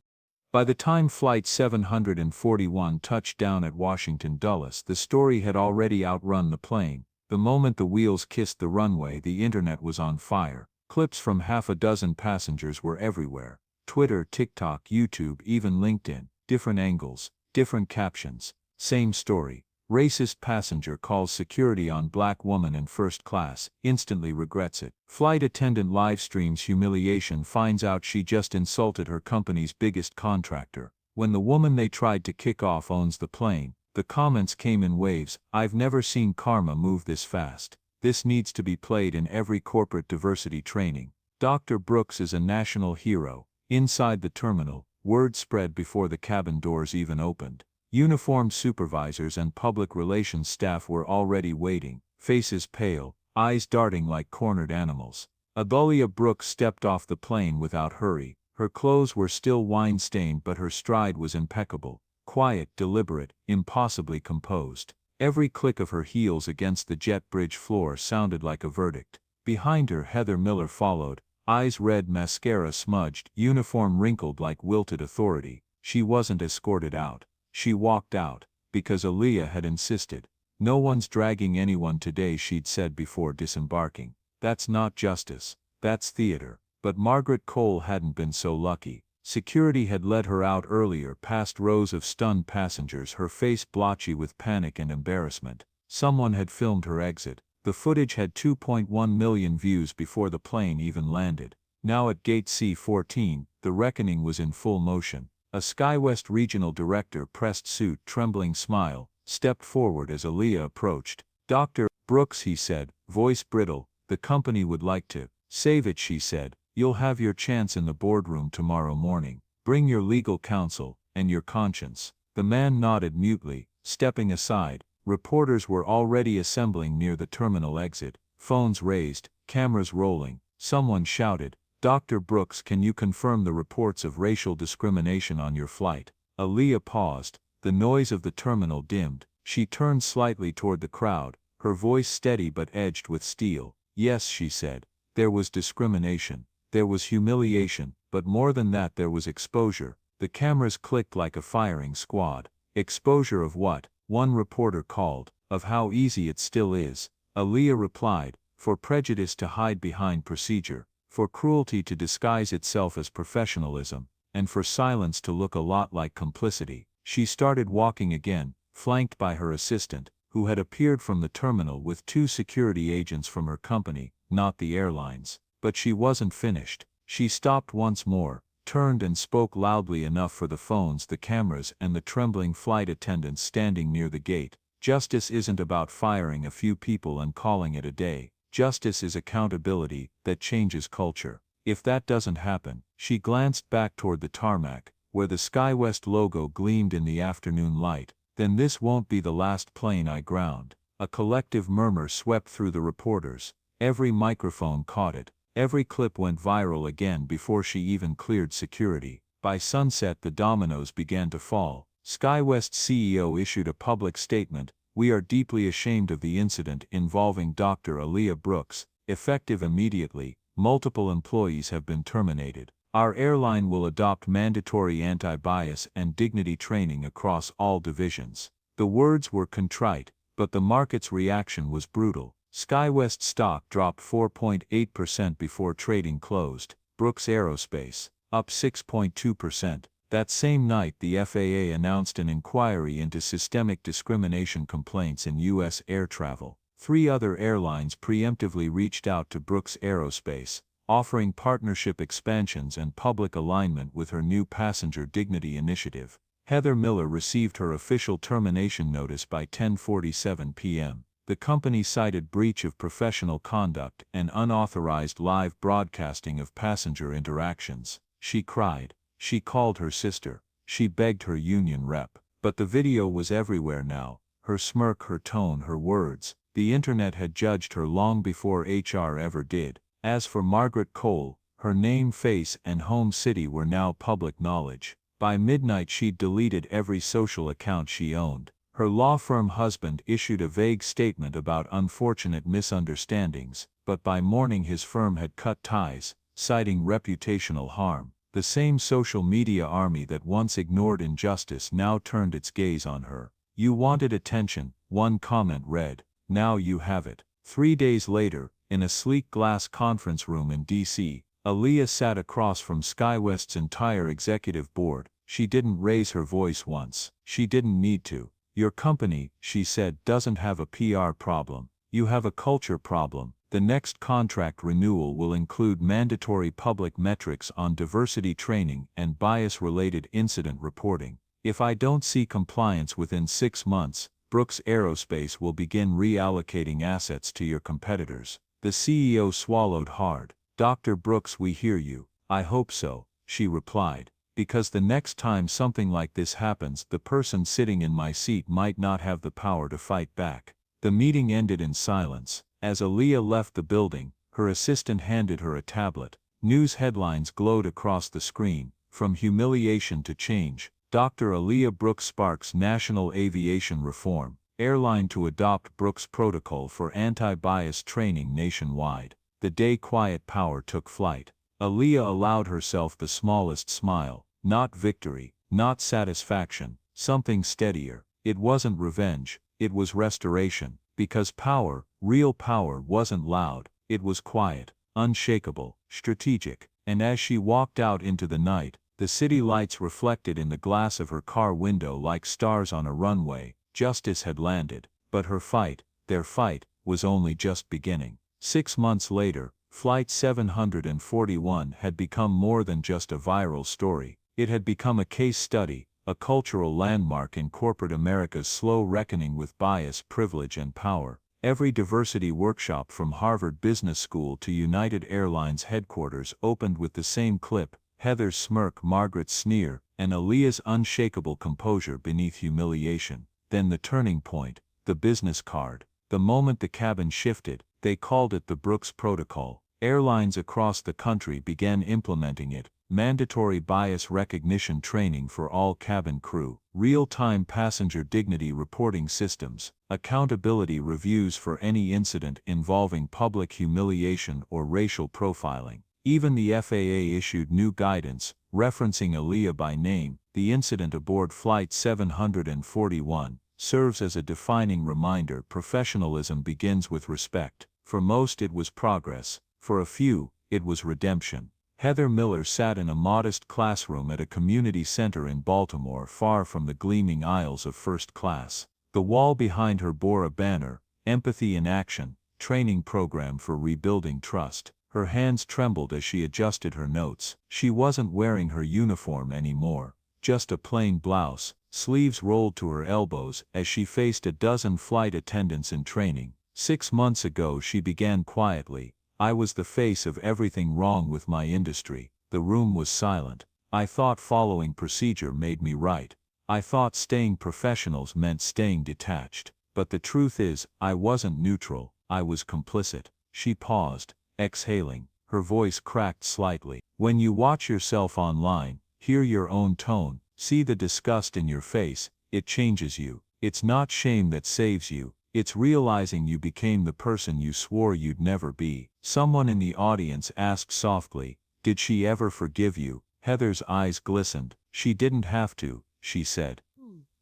By the time Flight 741 touched down at Washington Dulles, the story had already outrun the plane. The moment the wheels kissed the runway, the internet was on fire. Clips from half a dozen passengers were everywhere. Twitter, TikTok, YouTube, even LinkedIn. Different angles, different captions. Same story. Racist passenger calls security on black woman in first class, instantly regrets it. Flight attendant live streams humiliation, finds out she just insulted her company's biggest contractor. When the woman they tried to kick off owns the plane, the comments came in waves. I've never seen karma move this fast. This needs to be played in every corporate diversity training. Dr. Brooks is a national hero. Inside the terminal, word spread before the cabin doors even opened. Uniformed supervisors and public relations staff were already waiting, faces pale, eyes darting like cornered animals. Alia Brooks stepped off the plane without hurry. Her clothes were still wine-stained, but her stride was impeccable, quiet, deliberate, impossibly composed. Every click of her heels against the jet bridge floor sounded like a verdict. Behind her, Heather Miller followed, eyes red, mascara smudged, uniform wrinkled like wilted authority. She wasn't escorted out. She walked out, because Alia had insisted. No one's dragging anyone today, she'd said before disembarking. That's not justice, that's theater. But Margaret Cole hadn't been so lucky. Security had led her out earlier, past rows of stunned passengers, her face blotchy with panic and embarrassment. Someone had filmed her exit. The footage had 2.1 million views before the plane even landed. Now at Gate C-14, the reckoning was in full motion. A SkyWest regional director, pressed suit, trembling smile, stepped forward as Alia approached. Dr. Brooks, he said, voice brittle, the company would like to save it, she said. You'll have your chance in the boardroom tomorrow morning. Bring your legal counsel, and your conscience. The man nodded mutely, stepping aside. Reporters were already assembling near the terminal exit, phones raised, cameras rolling. Someone shouted, Dr. Brooks, can you confirm the reports of racial discrimination on your flight? Alia paused, the noise of the terminal dimmed. She turned slightly toward the crowd, her voice steady but edged with steel. Yes, she said. There was discrimination. There was humiliation, but more than that, there was exposure. The cameras clicked like a firing squad. Exposure of what? One reporter called. Of how easy it still is. Alia replied, for prejudice to hide behind procedure, for cruelty to disguise itself as professionalism, and for silence to look a lot like complicity. She started walking again, flanked by her assistant, who had appeared from the terminal with 2 security agents from her company, not the airlines. But she wasn't finished. She stopped once more, turned and spoke loudly enough for the phones, the cameras, and the trembling flight attendants standing near the gate. Justice isn't about firing a few people and calling it a day. Justice is accountability that changes culture. If that doesn't happen, she glanced back toward the tarmac, where the SkyWest logo gleamed in the afternoon light, then this won't be the last plane I ground. A collective murmur swept through the reporters. Every microphone caught it. Every clip went viral again before she even cleared security. By sunset, the dominoes began to fall. SkyWest CEO issued a public statement. We are deeply ashamed of the incident involving Dr. Alia Brooks. Effective immediately, multiple employees have been terminated. Our airline will adopt mandatory anti-bias and dignity training across all divisions. The words were contrite, but the market's reaction was brutal. SkyWest stock dropped 4.8% before trading closed. Brooks Aerospace, up 6.2%. That same night, the FAA announced an inquiry into systemic discrimination complaints in U.S. air travel. 3 other airlines preemptively reached out to Brooks Aerospace, offering partnership expansions and public alignment with her new passenger dignity initiative. Heather Miller received her official termination notice by 10:47 p.m. The company cited breach of professional conduct and unauthorized live broadcasting of passenger interactions. She cried. She called her sister. She begged her union rep. But the video was everywhere now. Her smirk, her tone, her words. The internet had judged her long before HR ever did. As for Margaret Cole, Her name, face, and home city were now public knowledge. By midnight she'd deleted every social account she owned. Her law firm husband issued a vague statement about unfortunate misunderstandings, but by morning his firm had cut ties, citing reputational harm. The same social media army that once ignored injustice now turned its gaze on her. "You wanted attention," one comment read. "Now you have it." 3 days later, in a sleek glass conference room in D.C., Aaliyah sat across from SkyWest's entire executive board. She didn't raise her voice once. She didn't need to. "Your company," she said, "doesn't have a PR problem. You have a culture problem. The next contract renewal will include mandatory public metrics on diversity training and bias-related incident reporting. If I don't see compliance within 6 months, Brooks Aerospace will begin reallocating assets to your competitors." The CEO swallowed hard. "Dr. Brooks, we hear you." "I hope so," she replied, "because the next time something like this happens, the person sitting in my seat might not have the power to fight back." The meeting ended in silence. As Aaliyah left the building, her assistant handed her a tablet. News headlines glowed across the screen, from humiliation to change. Dr. Aaliyah Brooks sparks national aviation reform. Airline to adopt Brooks protocol for anti-bias training nationwide. The day quiet power took flight. Aaliyah allowed herself the smallest smile. Not victory, not satisfaction, something steadier. It wasn't revenge, it was restoration. Because power, real power, wasn't loud, it was quiet, unshakable, strategic. And as she walked out into the night, the city lights reflected in the glass of her car window like stars on a runway. Justice had landed, but her fight, their fight, was only just beginning. 6 months later, Flight 741 had become more than just a viral story. It had become a case study, a cultural landmark in corporate America's slow reckoning with bias, privilege, and power. Every diversity workshop from Harvard Business School to United Airlines headquarters opened with the same clip: Heather's smirk, Margaret's sneer, and Aaliyah's unshakable composure beneath humiliation. Then the turning point, the business card. The moment the cabin shifted, they called it the Brooks Protocol. Airlines across the country began implementing it. Mandatory bias recognition training for all cabin crew, real-time passenger dignity reporting systems, accountability reviews for any incident involving public humiliation or racial profiling. Even the FAA issued new guidance, referencing Aaliyah by name. The incident aboard Flight 741 serves as a defining reminder: professionalism begins with respect. For most it was progress, for a few, it was redemption. Heather Miller sat in a modest classroom at a community center in Baltimore, far from the gleaming aisles of first class. The wall behind her bore a banner: Empathy in Action, Training Program for Rebuilding Trust. Her hands trembled as she adjusted her notes. She wasn't wearing her uniform anymore, just a plain blouse, sleeves rolled to her elbows, as she faced a dozen flight attendants in training. 6 months ago she began quietly: "I was the face of everything wrong with my industry." The room was silent. "I thought following procedure made me right. I thought staying professionals meant staying detached. But the truth is, I wasn't neutral, I was complicit." She paused, exhaling. Her voice cracked slightly. "When you watch yourself online, hear your own tone, see the disgust in your face, it changes you. It's not shame that saves you, it's realizing you became the person you swore you'd never be." Someone in the audience asked softly, "Did she ever forgive you?" Heather's eyes glistened. "She didn't have to," she said.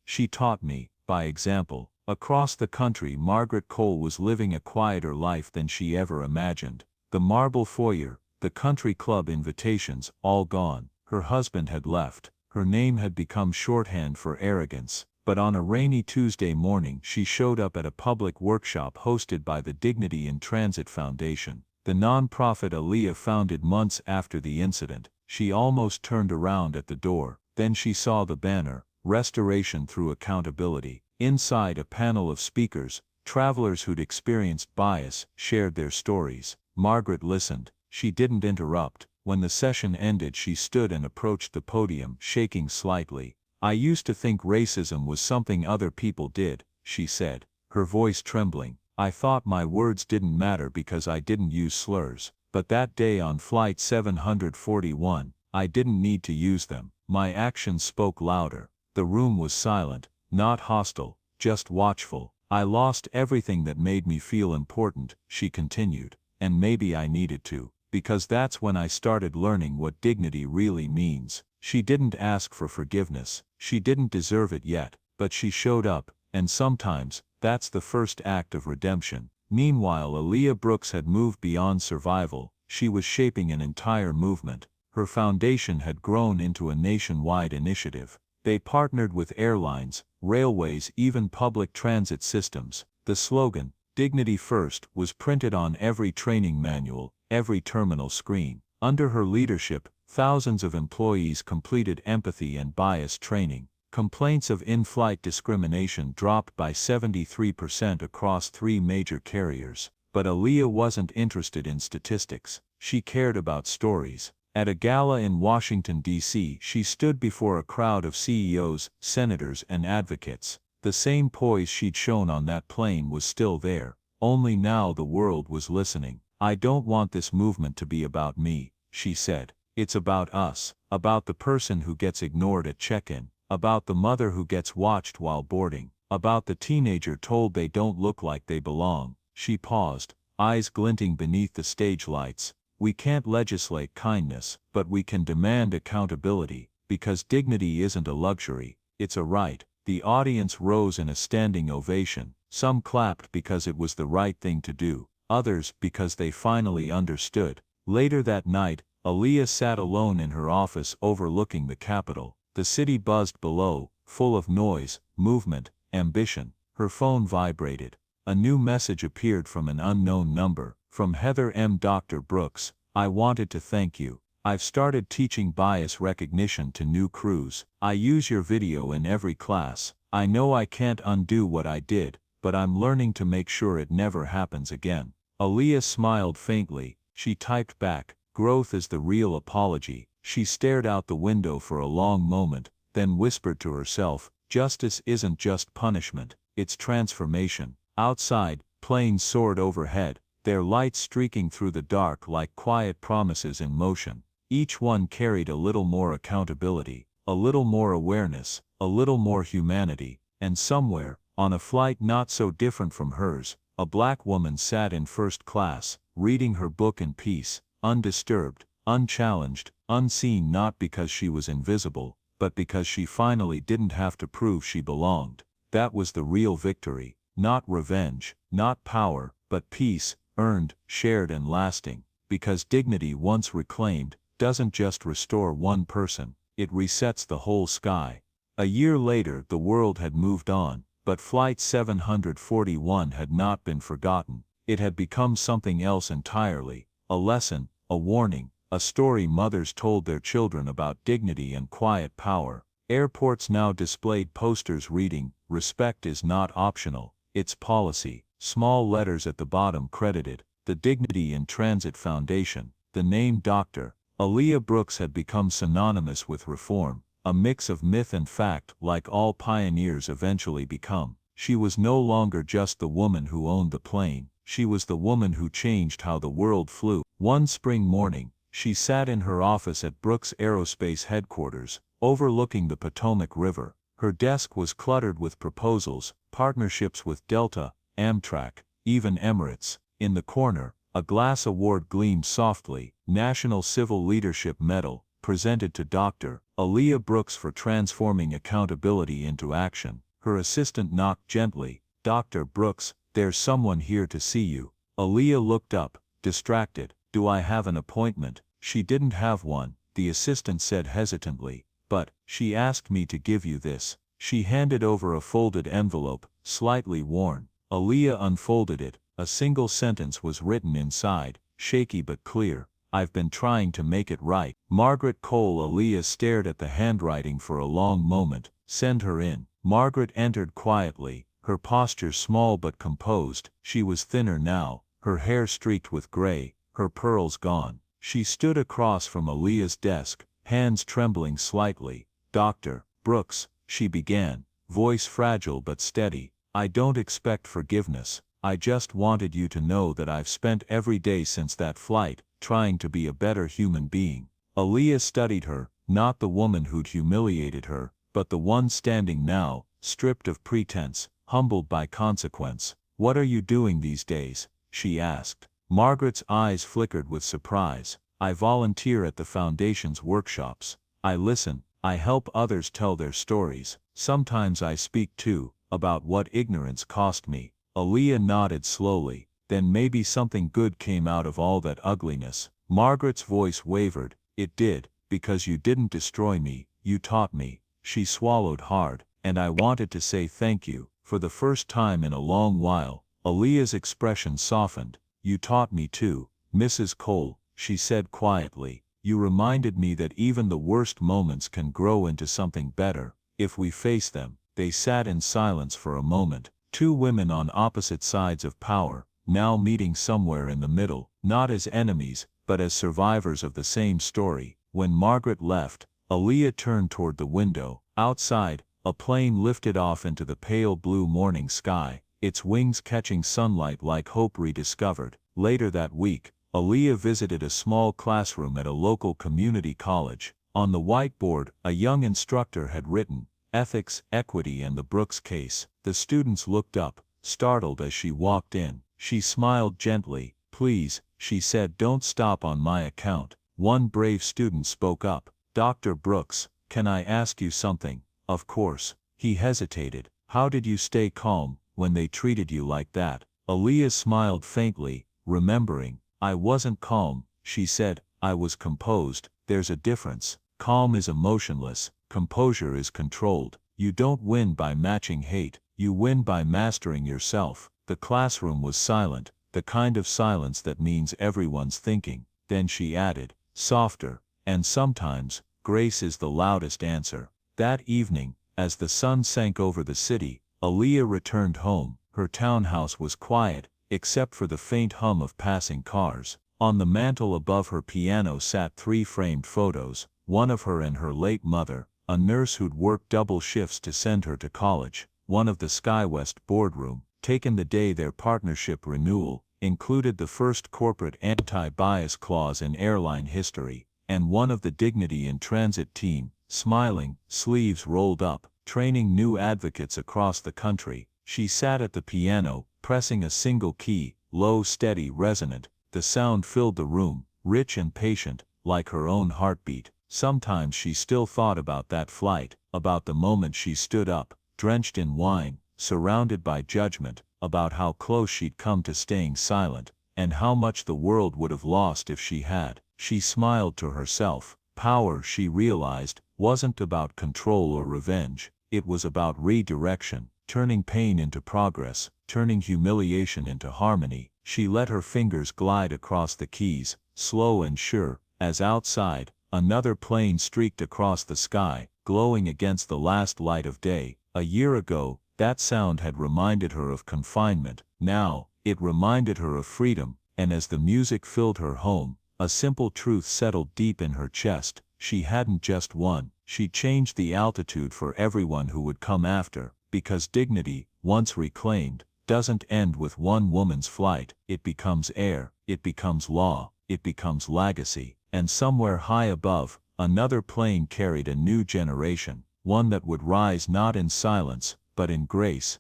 "She taught me, by example." Across the country, Margaret Cole was living a quieter life than she ever imagined. The marble foyer, the country club invitations, all gone. Her husband had left. Her name had become shorthand for arrogance. But on a rainy Tuesday morning she showed up at a public workshop hosted by the Dignity in Transit Foundation, the nonprofit Aaliyah founded months after the incident. She almost turned around at the door. Then she saw the banner: Restoration Through Accountability. Inside, a panel of speakers, travelers who'd experienced bias, shared their stories. Margaret listened. She didn't interrupt. When the session ended, she stood and approached the podium, shaking slightly. "I used to think racism was something other people did," she said, her voice trembling. "I thought my words didn't matter because I didn't use slurs. But that day on Flight 741, I didn't need to use them. My actions spoke louder. The room was silent, not hostile, just watchful. I lost everything that made me feel important, she continued, and maybe I needed to, because that's when I started learning what dignity really means. She didn't ask for forgiveness, she didn't deserve it yet, but she showed up, and sometimes, that's the first act of redemption. Meanwhile, Aaliyah Brooks had moved beyond survival. She was shaping an entire movement. Her foundation had grown into a nationwide initiative. They partnered with airlines, railways, even public transit systems. The slogan, "Dignity First," was printed on every training manual, every terminal screen. Under her leadership, thousands of employees completed empathy and bias training. Complaints of in-flight discrimination dropped by 73% across 3 major carriers. But Aaliyah wasn't interested in statistics. She cared about stories. At a gala in Washington, D.C., she stood before a crowd of CEOs, senators, and advocates. The same poise she'd shown on that plane was still there, only now the world was listening. "I don't want this movement to be about me," she said. "It's about us, about the person who gets ignored at check-in, about the mother who gets watched while boarding, about the teenager told they don't look like they belong." She paused, eyes glinting beneath the stage lights. "We can't legislate kindness, but we can demand accountability, because dignity isn't a luxury, it's a right." The audience rose in a standing ovation. Some clapped because it was the right thing to do, others because they finally understood. Later that night, Aaliyah sat alone in her office overlooking the Capitol. The city buzzed below, full of noise, movement, ambition. Her phone vibrated. A new message appeared from an unknown number. From Heather M. "Dr. Brooks, I wanted to thank you. I've started teaching bias recognition to new crews. I use your video in every class. I know I can't undo what I did, but I'm learning to make sure it never happens again." Aaliyah smiled faintly. She typed back, "Growth is the real apology." She stared out the window for a long moment, then whispered to herself, "Justice isn't just punishment, it's transformation." Outside, planes soared overhead, their lights streaking through the dark like quiet promises in motion. Each one carried a little more accountability, a little more awareness, a little more humanity. And somewhere, on a flight not so different from hers, a black woman sat in first class, reading her book in peace, undisturbed, unchallenged, unseen, not because she was invisible, but because she finally didn't have to prove she belonged. That was the real victory. Not revenge, not power, but peace, earned, shared, and lasting. Because dignity once reclaimed, doesn't just restore one person, it resets the whole sky. A year later, the world had moved on, but Flight 741 had not been forgotten. It had become something else entirely. A lesson, a warning, a story mothers told their children about dignity and quiet power. Airports now displayed posters reading, "Respect is not optional, it's policy." Small letters at the bottom credited, "The Dignity in Transit Foundation." The name Dr. Aaliyah Brooks had become synonymous with reform, a mix of myth and fact, like all pioneers eventually become. She was no longer just the woman who owned the plane, she was the woman who changed how the world flew. One spring morning, she sat in her office at Brooks Aerospace headquarters, overlooking the Potomac River. Her desk was cluttered with proposals, partnerships with Delta, Amtrak, even Emirates. In the corner, a glass award gleamed softly, National Civil Leadership Medal, presented to Dr. Aaliyah Brooks for transforming accountability into action. Her assistant knocked gently. "Dr. Brooks, there's someone here to see you." Aaliyah looked up, distracted. "Do I have an appointment?" She didn't have one, the assistant said hesitantly, "but she asked me to give you this." She handed over a folded envelope, slightly worn. Aaliyah unfolded it. A single sentence was written inside, shaky but clear. "I've been trying to make it right." Margaret Cole. Aaliyah stared at the handwriting for a long moment. "Send her in." Margaret entered quietly, her posture small but composed. She was thinner now, her hair streaked with gray, her pearls gone. She stood across from Aaliyah's desk, hands trembling slightly. "Dr. Brooks," she began, voice fragile but steady, "I don't expect forgiveness. I just wanted you to know that I've spent every day since that flight, trying to be a better human being. Aaliyah studied her, not the woman who'd humiliated her, but the one standing now, stripped of pretense, humbled by consequence. "What are you doing these days?" she asked. Margaret's eyes flickered with surprise. "I volunteer at the Foundation's workshops. I listen, I help others tell their stories. Sometimes I speak too, about what ignorance cost me." Aaliyah nodded slowly. "Then maybe something good came out of all that ugliness." Margaret's voice wavered. "It did, because you didn't destroy me, you taught me." She swallowed hard. "And I wanted to say thank you." For the first time in a long while, Aaliyah's expression softened. "You taught me too, Mrs. Cole," she said quietly. "You reminded me that even the worst moments can grow into something better, if we face them." They sat in silence for a moment, two women on opposite sides of power, now meeting somewhere in the middle, not as enemies, but as survivors of the same story. When Margaret left, Aaliyah turned toward the window. Outside, a plane lifted off into the pale blue morning sky, its wings catching sunlight like hope rediscovered. Later that week, Aaliyah visited a small classroom at a local community college. On the whiteboard, a young instructor had written, "Ethics, Equity and the Brooks Case." The students looked up, startled as she walked in. She smiled gently. "Please," she said, "don't stop on my account." One brave student spoke up. "Dr. Brooks, can I ask you something?" "Of course." He hesitated. "How did you stay calm when they treated you like that?" Aaliyah smiled faintly, remembering. "I wasn't calm," she said, "I was composed." There's a difference. Calm is emotionless, composure is controlled. You don't win by matching hate, you win by mastering yourself. The classroom was silent, the kind of silence that means everyone's thinking. Then she added, softer, "And sometimes, grace is the loudest answer." That evening, as the sun sank over the city, Aaliyah returned home. Her townhouse was quiet, except for the faint hum of passing cars. On the mantel above her piano sat 3 framed photos, one of her and her late mother, a nurse who'd worked double shifts to send her to college, one of the SkyWest boardroom, taken the day their partnership renewal included the first corporate anti-bias clause in airline history, and one of the Dignity in Transit team, smiling, sleeves rolled up, training new advocates across the country. She sat at the piano, pressing a single key, low, steady, resonant. The sound filled the room, rich and patient, like her own heartbeat. Sometimes she still thought about that flight, about the moment she stood up, drenched in wine, surrounded by judgment, about how close she'd come to staying silent, and how much the world would have lost if she had. She smiled to herself. Power, she realized, wasn't about control or revenge. It was about redirection, turning pain into progress, turning humiliation into harmony. She let her fingers glide across the keys, slow and sure, as outside, another plane streaked across the sky, glowing against the last light of day. A year ago, that sound had reminded her of confinement. Now, it reminded her of freedom, and as the music filled her home, a simple truth settled deep in her chest. She hadn't just won, she changed the altitude for everyone who would come after, because dignity, once reclaimed, doesn't end with one woman's flight. It becomes air, it becomes law, it becomes legacy. And somewhere high above, another plane carried a new generation, one that would rise not in silence, but in grace,